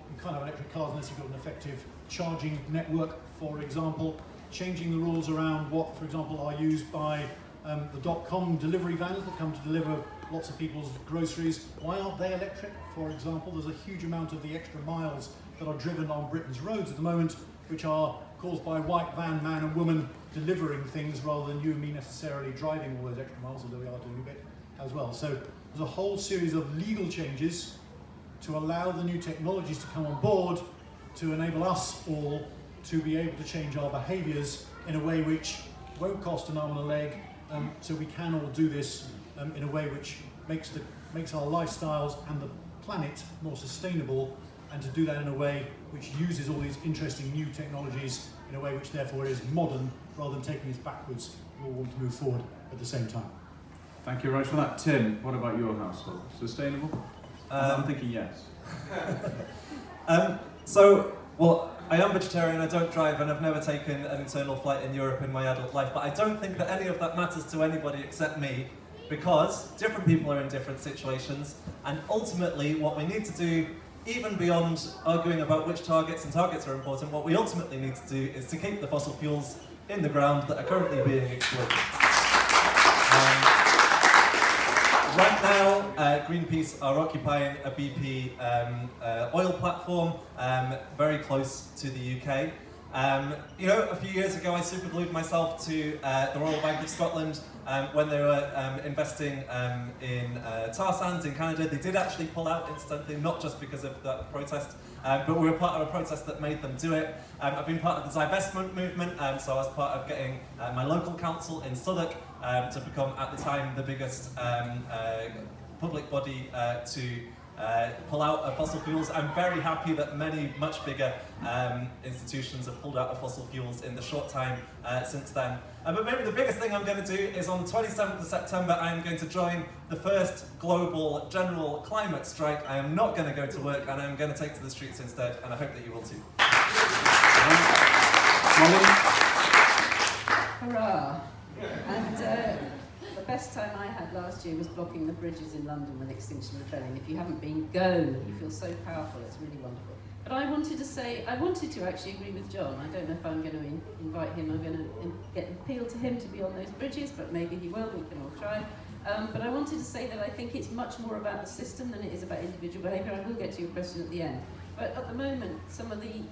You can't have electric cars unless you've got an effective charging network, for example. Changing the rules around what, for example, are used by the .com delivery vans that come to deliver lots of people's groceries. Why aren't they electric, for example? There's a huge amount of the extra miles that are driven on Britain's roads at the moment, which are caused by white van man and woman delivering things rather than you and me necessarily driving all those extra miles, although we are doing a bit as well. So there's a whole series of legal changes to allow the new technologies to come on board to enable us all to be able to change our behaviours in a way which won't cost an arm and a leg, so we can all do this in a way which makes our lifestyles and the planet more sustainable, and to do that in a way which uses all these interesting new technologies in a way which therefore is modern rather than taking us backwards. We all want to move forward at the same time. Thank you very much for that. Tim, what about your household? Sustainable? I'm thinking yes. Well, I am vegetarian, I don't drive, and I've never taken an internal flight in Europe in my adult life, but I don't think that any of that matters to anybody except me, because different people are in different situations, and ultimately what we need to do, even beyond arguing about which targets are important, what we ultimately need to do is to keep the fossil fuels in the ground that are currently being exploited. Right now, Greenpeace are occupying a BP oil platform very close to the UK. A few years ago I superglued myself to the Royal Bank of Scotland when they were investing in tar sands in Canada. They did actually pull out instantly, not just because of that protest, but we were part of a protest that made them do it. I've been part of the divestment movement, so I was part of getting my local council in Southwark to become, at the time, the biggest public body to pull out of fossil fuels. I'm very happy that many much bigger institutions have pulled out of fossil fuels in the short time since then. But maybe the biggest thing I'm going to do is on the 27th of September I am going to join the first global general climate strike. I am not going to go to work and I'm going to take to the streets instead, and I hope that you will too. Hurrah! And the best time I had last year was blocking the bridges in London with Extinction Rebellion. If you haven't been, go! You feel so powerful, it's really wonderful. But I wanted to actually agree with John. I don't know if I'm going to invite him, I'm going to appeal to him to be on those bridges, but maybe he will, we can all try. But I wanted to say that I think it's much more about the system than it is about individual behaviour. I will get to your question at the end. But at the moment, some of the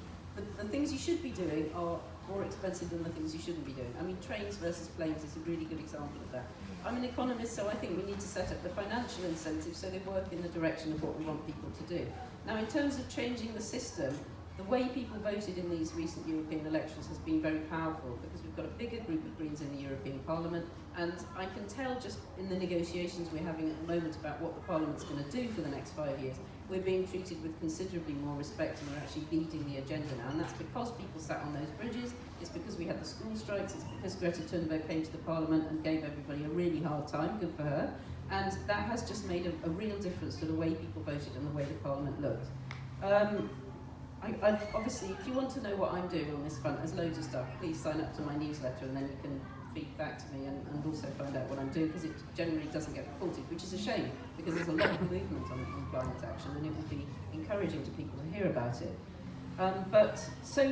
things you should be doing are more expensive than the things you shouldn't be doing. I mean, trains versus planes is a really good example of that. I'm an economist, so I think we need to set up the financial incentives so they work in the direction of what we want people to do. Now, in terms of changing the system, the way people voted in these recent European elections has been very powerful because we've got a bigger group of Greens in the European Parliament, and I can tell just in the negotiations we're having at the moment about what the Parliament's going to do for the next 5 years, we're being treated with considerably more respect and we're actually leading the agenda now, and that's because people sat on those bridges, it's because we had the school strikes, it's because Greta Thunberg came to the Parliament and gave everybody a really hard time, good for her, and that has just made a real difference to the way people voted and the way the Parliament looked. Obviously, if you want to know what I'm doing on this front, there's loads of stuff. Please sign up to my newsletter and then you can feed back to me and also find out what I'm doing, because it generally doesn't get reported, which is a shame because there's a lot of movement on climate action and it would be encouraging to people to hear about it. So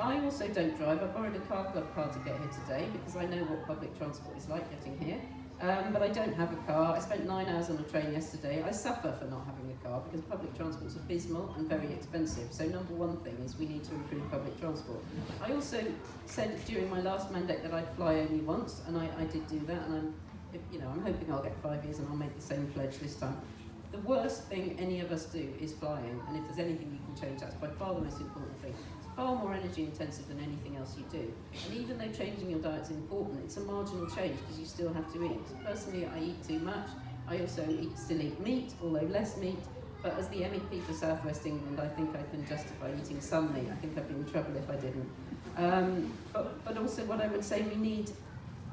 I also don't drive. I borrowed a car club car to get here today because I know what public transport is like getting here. But I don't have a car. I spent 9 hours on a train yesterday. I suffer for not having a car because public transport is abysmal and very expensive. So number one thing is we need to improve public transport. I also said during my last mandate that I'd fly only once, and I did do that. And I'm hoping I'll get 5 years and I'll make the same pledge this time. The worst thing any of us do is flying, and if there's anything you can change, that's by far the most important thing. It's far more energy intensive than anything else you do. And even though changing your diet's important, it's a marginal change because you still have to eat. Personally, I eat too much. I also still eat meat, although less meat. But as the MEP for South West England, I think I can justify eating some meat. I think I'd be in trouble if I didn't. But also what I would say we need,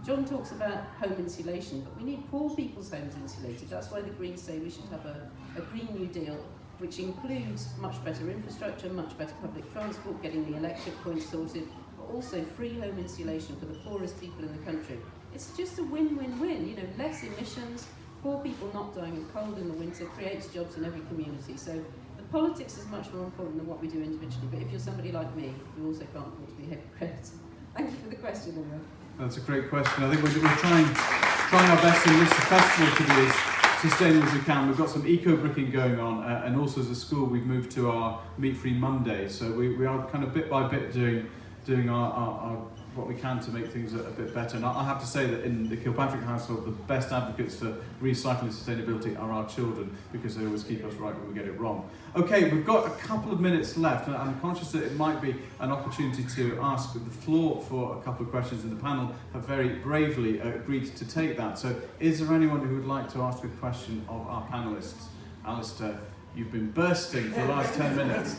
John talks about home insulation, but we need poor people's homes insulated. That's why the Greens say we should have a Green New Deal, which includes much better infrastructure, much better public transport, getting the electric points sorted, but also free home insulation for the poorest people in the country. It's just a win-win-win, less emissions, poor people not dying of cold in the winter, creates jobs in every community. So the politics is much more important than what we do individually, but if you're somebody like me, you also can't afford to be a hypocrite. Thank you for the question, anyway. That's a great question. I think we're trying our best in this festival to be as sustainable as we can. We've got some eco-bricking going on, and also as a school we've moved to our meat-free Monday. So we are kind of bit by bit doing our what we can to make things a bit better. And I have to say that in the Kilpatrick household, the best advocates for recycling sustainability are our children, because they always keep us right when we get it wrong. Okay, we've got a couple of minutes left, and I'm conscious that it might be an opportunity to ask the floor for a couple of questions, and the panel have very bravely agreed to take that. So is there anyone who would like to ask a question of our panellists? Alistair, you've been bursting for the last 10 minutes.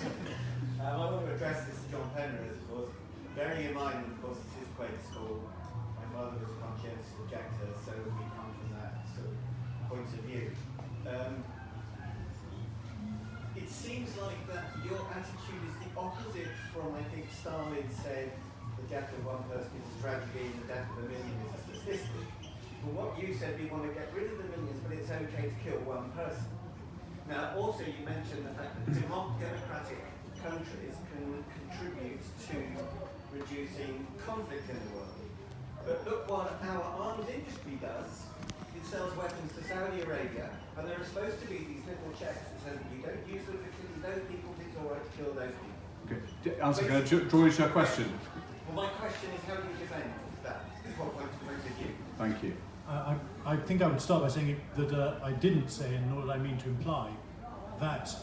I want to address this to John Penrose, of course. Bearing in mind, of course, it's his great school. My father was a conscientious objector, so we come from that sort of point of view. It seems like that your attitude is the opposite from, I think, Stalin said, the death of one person is a tragedy and the death of a million is a statistic. But what you said, we want to get rid of the millions, but it's okay to kill one person. Now, also you mentioned the fact that democratic countries can contribute to reducing conflict in the world. But look what our arms industry does it sells weapons to Saudi Arabia, and there are supposed to be these little checks that says you don't use them for killing those people, it's all right to kill those people. Okay. Answer, can I draw into your question? Well, my question is, how do you defend that? Is what point of view? Thank you. I think I would start by saying that I didn't say, and nor did I mean to imply, that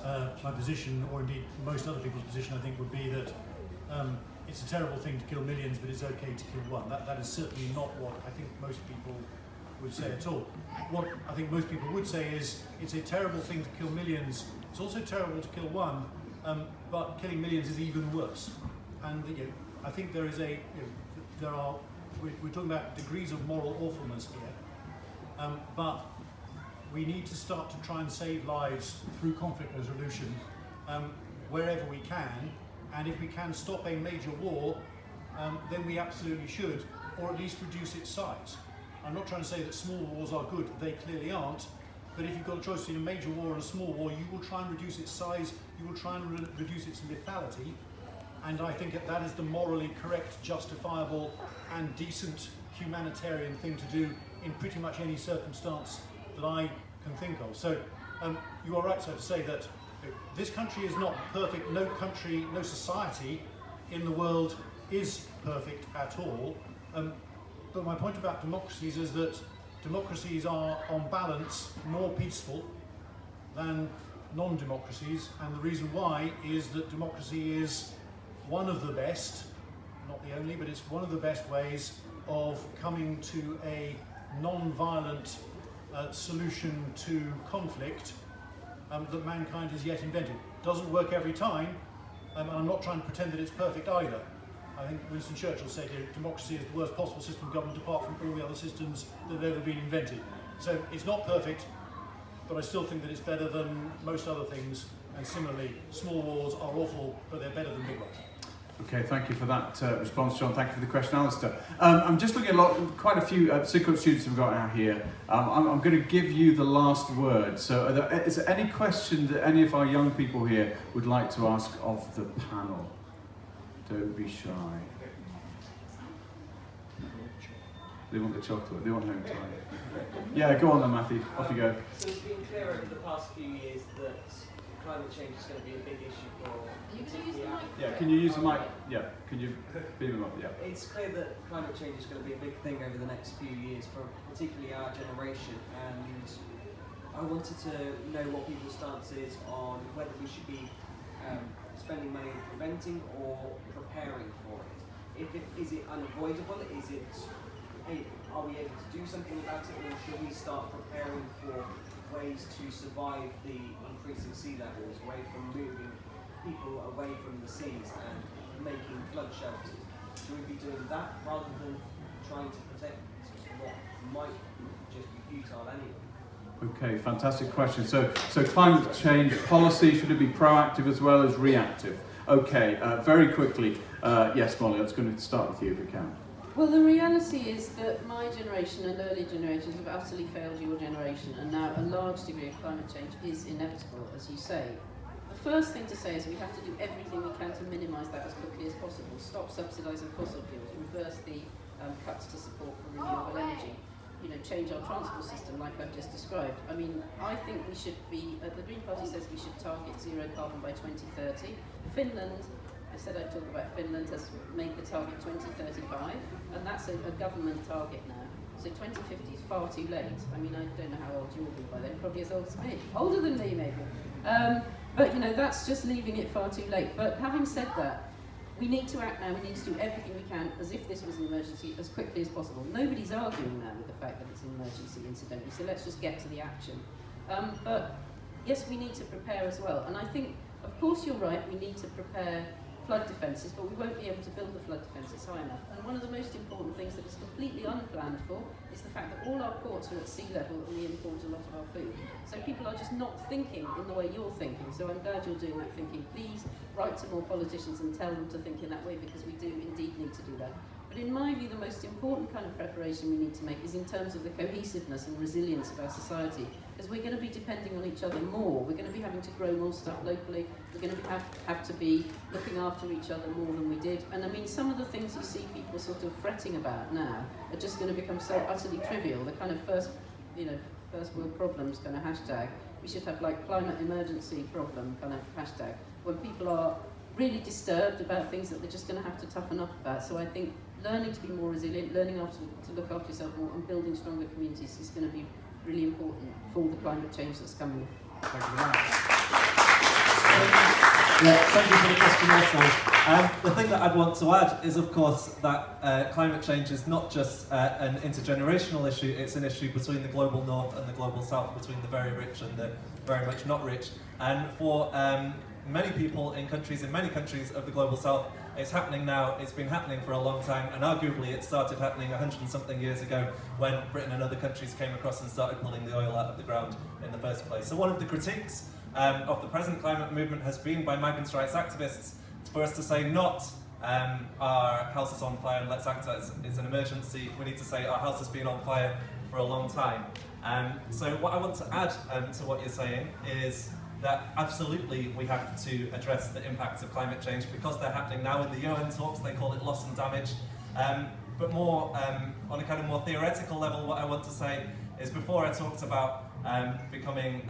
my position, or indeed most other people's position, I think, would be that it's a terrible thing to kill millions, but it's okay to kill one. That is certainly not what I think most people would say at all. What I think most people would say is it's a terrible thing to kill millions. It's also terrible to kill one, but killing millions is even worse. And I think there is we're talking about degrees of moral awfulness here, but we need to start to try and save lives through conflict resolution wherever we can, and if we can stop a major war, then we absolutely should, or at least reduce its size. I'm not trying to say that small wars are good, they clearly aren't, but if you've got a choice between a major war and a small war, you will try and reduce its size, you will try and reduce its lethality, and I think that is the morally correct, justifiable and decent humanitarian thing to do in pretty much any circumstance that I can think of. So you are right, so to say, that this country is not perfect. No country, no society in the world is perfect at all. But my point about democracies is that democracies are, on balance, more peaceful than non-democracies, and the reason why is that democracy is one of the best, not the only, but it's one of the best ways of coming to a non-violent solution to conflict that mankind has yet invented. Doesn't work every time, and I'm not trying to pretend that it's perfect either. I think Winston Churchill said democracy is the worst possible system of government apart from all the other systems that have ever been invented. So it's not perfect, but I still think that it's better than most other things, and similarly, small wars are awful, but they're better than big ones. Okay, thank you for that response, John. Thank you for the question, Alistair. I'm just looking at quite a few Cllr students we've got out here. I'm going to give you the last word. So is there any question that any of our young people here would like to ask of the panel? Don't be shy. They want the chocolate, they want home time. Yeah, go on then, Matthew, off you go. So it's been clear over the past few years that climate change is going to be a big issue for... Yeah, can you use the mic? Yeah, can you beam them up? Yeah. It's clear that climate change is going to be a big thing over the next few years for particularly our generation, and I wanted to know what people's stance is on whether we should be spending money on preventing or preparing for it. Is it unavoidable? Are we able to do something about it, or should we start preparing for ways to survive the increasing sea levels, away from moving people away from the seas and making flood shelters? Should we be doing that rather than trying to protect what might just be futile anyway? Okay, fantastic question. So climate change policy, should it be proactive as well as reactive? Okay, very quickly. Yes, Molly, I was going to start with you if we can. Well, the reality is that my generation and earlier generations have utterly failed your generation, and now a large degree of climate change is inevitable, as you say. The first thing to say is we have to do everything we can to minimise that as quickly as possible. Stop subsidising fossil fuels, reverse the cuts to support for renewable energy, change our transport system like I've just described. I mean, I think we should be, the Green Party says we should target zero carbon by 2030. Finland, I said I'd talk about Finland, has made the target 2035, and that's a government target now. So 2050 is far too late. I mean, I don't know how old you'll be by then, probably as old as me. Older than me, maybe. But that's just leaving it far too late. But having said that, we need to act now. We need to do everything we can as if this was an emergency as quickly as possible. Nobody's arguing now with the fact that it's an emergency, incidentally, so let's just get to the action. But yes, we need to prepare as well. And I think, of course you're right, we need to prepare flood defences, but we won't be able to build the flood defences high enough. And one of the most important things that is completely unplanned for is the fact that all our ports are at sea level and we import a lot of our food. So people are just not thinking in the way you're thinking. So I'm glad you're doing that thinking. Please write to more politicians and tell them to think in that way, because we do indeed need to do that. But in my view, the most important kind of preparation we need to make is in terms of the cohesiveness and resilience of our society, because we're going to be depending on each other more. We're going to be having to grow more stuff locally. We're going to have to be looking after each other more than we did. And I mean, some of the things you see people sort of fretting about now are just going to become so utterly trivial. The kind of first first world problems kind of hashtag. We should have like climate emergency problem kind of hashtag, when people are really disturbed about things that they're just going to have to toughen up about. So I think learning to be more resilient, learning to look after yourself more, and building stronger communities is going to be really important for the climate change that's coming. Thank you very much. Yeah, thank you for the question also. The thing that I'd want to add is, of course, that climate change is not just an intergenerational issue, it's an issue between the global north and the global south, between the very rich and the very much not rich. And for many people in many countries of the global south, it's happening now, it's been happening for a long time, and arguably it started happening 100 and something years ago when Britain and other countries came across and started pulling the oil out of the ground in the first place. So one of the critiques of the present climate movement has been by migrants' rights activists for us to say not our house is on fire and let's act as it's an emergency. We need to say our house has been on fire for a long time. So what I want to add to what you're saying is that absolutely we have to address the impacts of climate change because they're happening now. In the UN talks, they call it loss and damage. But more on a kind of more theoretical level, what I want to say is, before I talked about becoming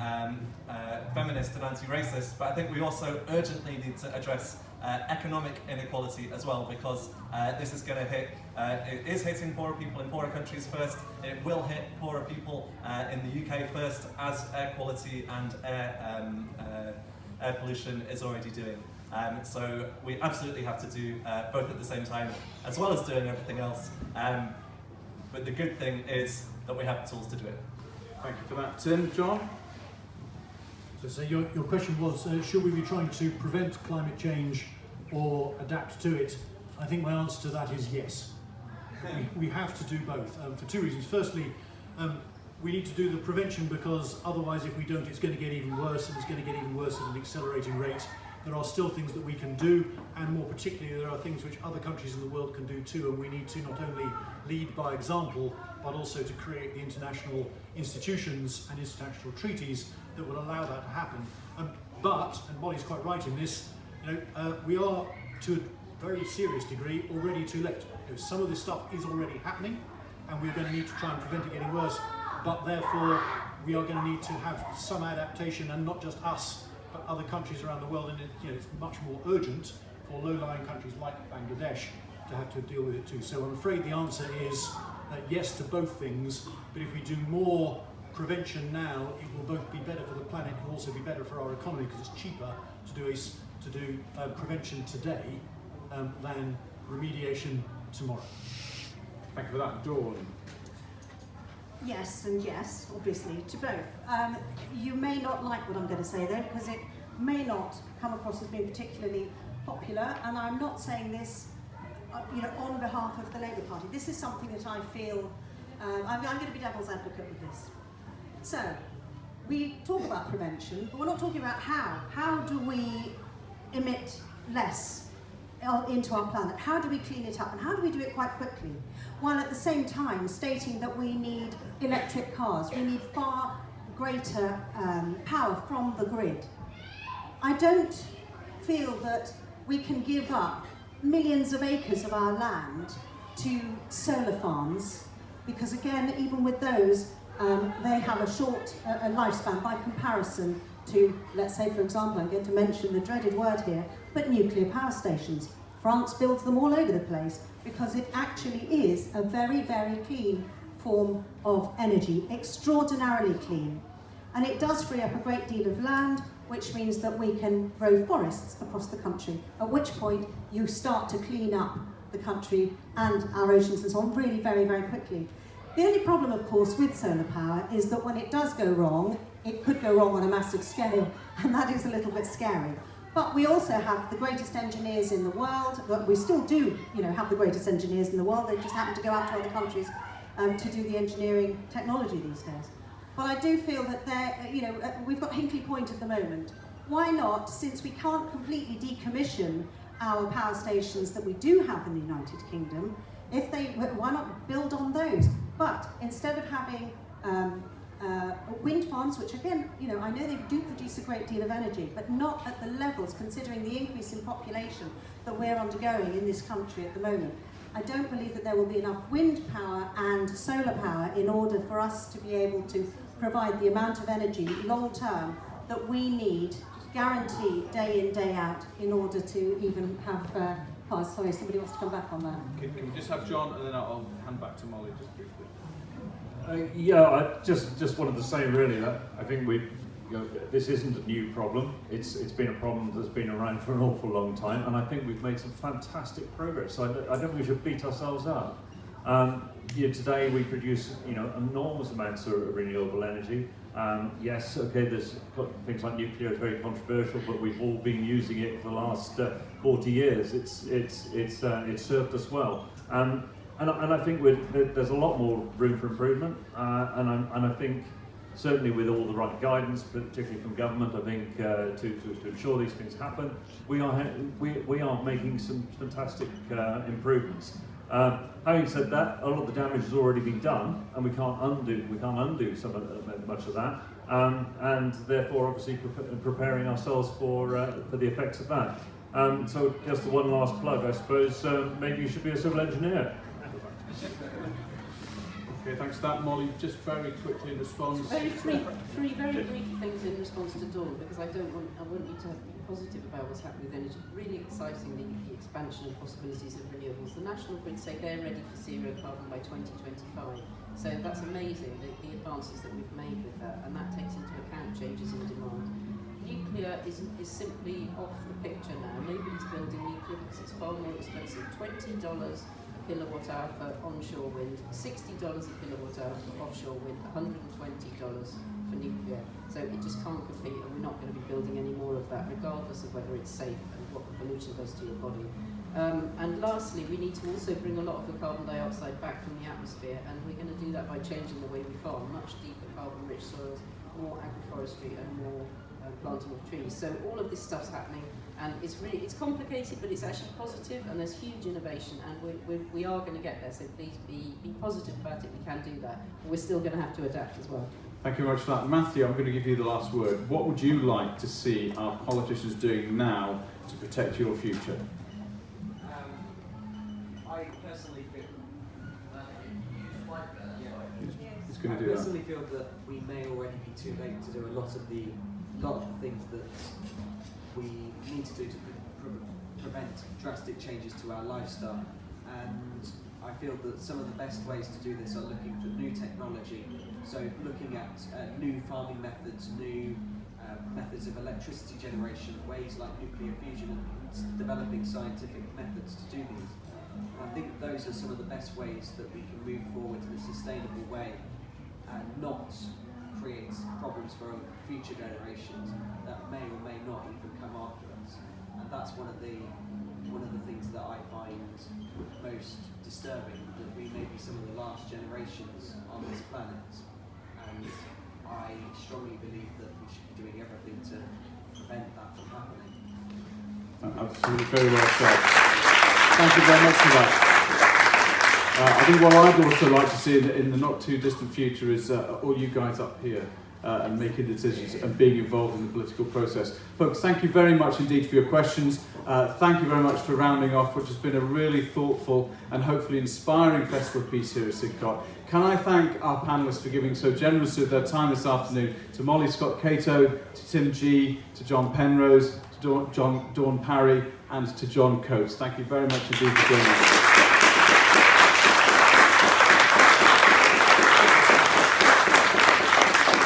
feminist and anti-racist, but I think we also urgently need to address economic inequality as well, because this is going to hit, it is hitting poorer people in poorer countries first, it will hit poorer people in the UK first, as air quality and air pollution is already doing. So we absolutely have to do both at the same time, as well as doing everything else. But the good thing is that we have the tools to do it. Thank you for that. Tim, John? So your question was, should we be trying to prevent climate change or adapt to it? I think my answer to that is yes. We have to do both for two reasons. Firstly, we need to do the prevention because otherwise if we don't, it's going to get even worse, and it's going to get even worse at an accelerating rate. There are still things that we can do, and more particularly there are things which other countries in the world can do too, and we need to not only lead by example, but also to create the international institutions and international treaties that will allow that to happen. But, and Molly's quite right in this, we are to a very serious degree already too late. Some of this stuff is already happening, and we're going to need to try and prevent it getting worse, but therefore we are going to need to have some adaptation, and not just us, but other countries around the world, and it's much more urgent for low-lying countries like Bangladesh to have to deal with it too. So I'm afraid the answer is yes to both things, but if we do more prevention now, it will both be better for the planet and also be better for our economy, because it's cheaper to do prevention today than remediation tomorrow. Thank you for that. Dawn? Yes and yes, obviously, to both. You may not like what I'm going to say though, because it may not come across as being particularly popular, and I'm not saying this on behalf of the Labour Party. This is something that I feel, I'm going to be devil's advocate with this. So, we talk about prevention, but we're not talking about how. How do we emit less into our planet? How do we clean it up? And how do we do it quite quickly? While at the same time stating that we need electric cars, we need far greater power from the grid. I don't feel that we can give up millions of acres of our land to solar farms, because again, even with those, they have a short lifespan by comparison to, let's say for example, I'm going to mention the dreaded word here, but nuclear power stations. France builds them all over the place because it actually is a very, very clean form of energy, extraordinarily clean. And it does free up a great deal of land, which means that we can grow forests across the country, at which point you start to clean up the country and our oceans and so on really very, very quickly. The only problem, of course, with solar power is that when it does go wrong, it could go wrong on a massive scale, and that is a little bit scary. But we also have the greatest engineers in the world. We still do, have the greatest engineers in the world. They just happen to go out to other countries to do the engineering technology these days. But I do feel that we've got Hinkley Point at the moment. Why not, since we can't completely decommission our power stations that we do have in the United Kingdom, why not build on those? But instead of having wind farms, which again, I know they do produce a great deal of energy, but not at the levels, considering the increase in population that we're undergoing in this country at the moment. I don't believe that there will be enough wind power and solar power in order for us to be able to provide the amount of energy long term that we need, guaranteed day in, day out, in order to even have cars. Sorry, somebody wants to come back on that. Can we just have John, and then I'll hand back to Molly just briefly. I just wanted to say really that I think this isn't a new problem. It's been a problem that's been around for an awful long time, and I think we've made some fantastic progress. So I don't think we should beat ourselves up. Today we produce enormous amounts of renewable energy. Yes, okay, there's things like nuclear is very controversial, but we've all been using it for the last 40 years. It's served us well. And I think there's a lot more room for improvement, and I think certainly with all the right guidance, particularly from government, I think to ensure these things happen, we are making some fantastic improvements. Having said that, a lot of the damage has already been done, and we can't undo much of that, and therefore obviously preparing ourselves for the effects of that. So just the one last plug, I suppose. Maybe you should be a civil engineer. Okay, thanks for that, Molly. Just very quickly in response. Three very brief things in response to Dawn, because I want you to be positive about what's happening with energy. Really exciting, the expansion of possibilities of renewables. The National Grid say they're ready for zero carbon by 2025. So that's amazing, the advances that we've made with that, and that takes into account changes in demand. Nuclear is simply off the picture now. Nobody's building nuclear because it's far more expensive. $20 kilowatt hour for onshore wind, $60 a kilowatt hour for offshore wind, $120 for nuclear. So it just can't compete, and we're not going to be building any more of that, regardless of whether it's safe and what the pollution does to your body. And lastly, we need to also bring a lot of the carbon dioxide back from the atmosphere, and we're going to do that by changing the way we farm, much deeper carbon-rich soils, more agroforestry, and more planting of trees. So all of this stuff's happening, and it's complicated, but it's actually positive, and there's huge innovation, and we are going to get there. So please be positive about it. We can do that, but we're still going to have to adapt as well. Thank you very much for that. Matthew, I'm going to give you the last word. What would you like to see our politicians doing now to protect your future? I personally feel He's going to do that. I personally feel that we may already be too late to do a lot of the things that we need to do to prevent drastic changes to our lifestyle. And I feel that some of the best ways to do this are looking for new technology. So looking at new farming methods, new methods of electricity generation, ways like nuclear fusion, and developing scientific methods to do these. And I think those are some of the best ways that we can move forward in a sustainable way and not create problems for future generations that may or may not even come after us. And that's one of the things that I find most disturbing, that we may be some of the last generations on this planet. And I strongly believe that we should be doing everything to prevent that from happening. Absolutely, very well said. Thank you very much for that. I think what I'd also like to see in the not too distant future is all you guys up here and making decisions and being involved in the political process. Folks, thank you very much indeed for your questions. Thank you very much for rounding off, which has been a really thoughtful and hopefully inspiring Festival of Peace here at Cllr. Can I thank our panellists for giving so generously of their time this afternoon, to Molly Scott-Cato, to Tim G, to John Penrose, to Dawn Parry, and to John Coates. Thank you very much indeed for joining us.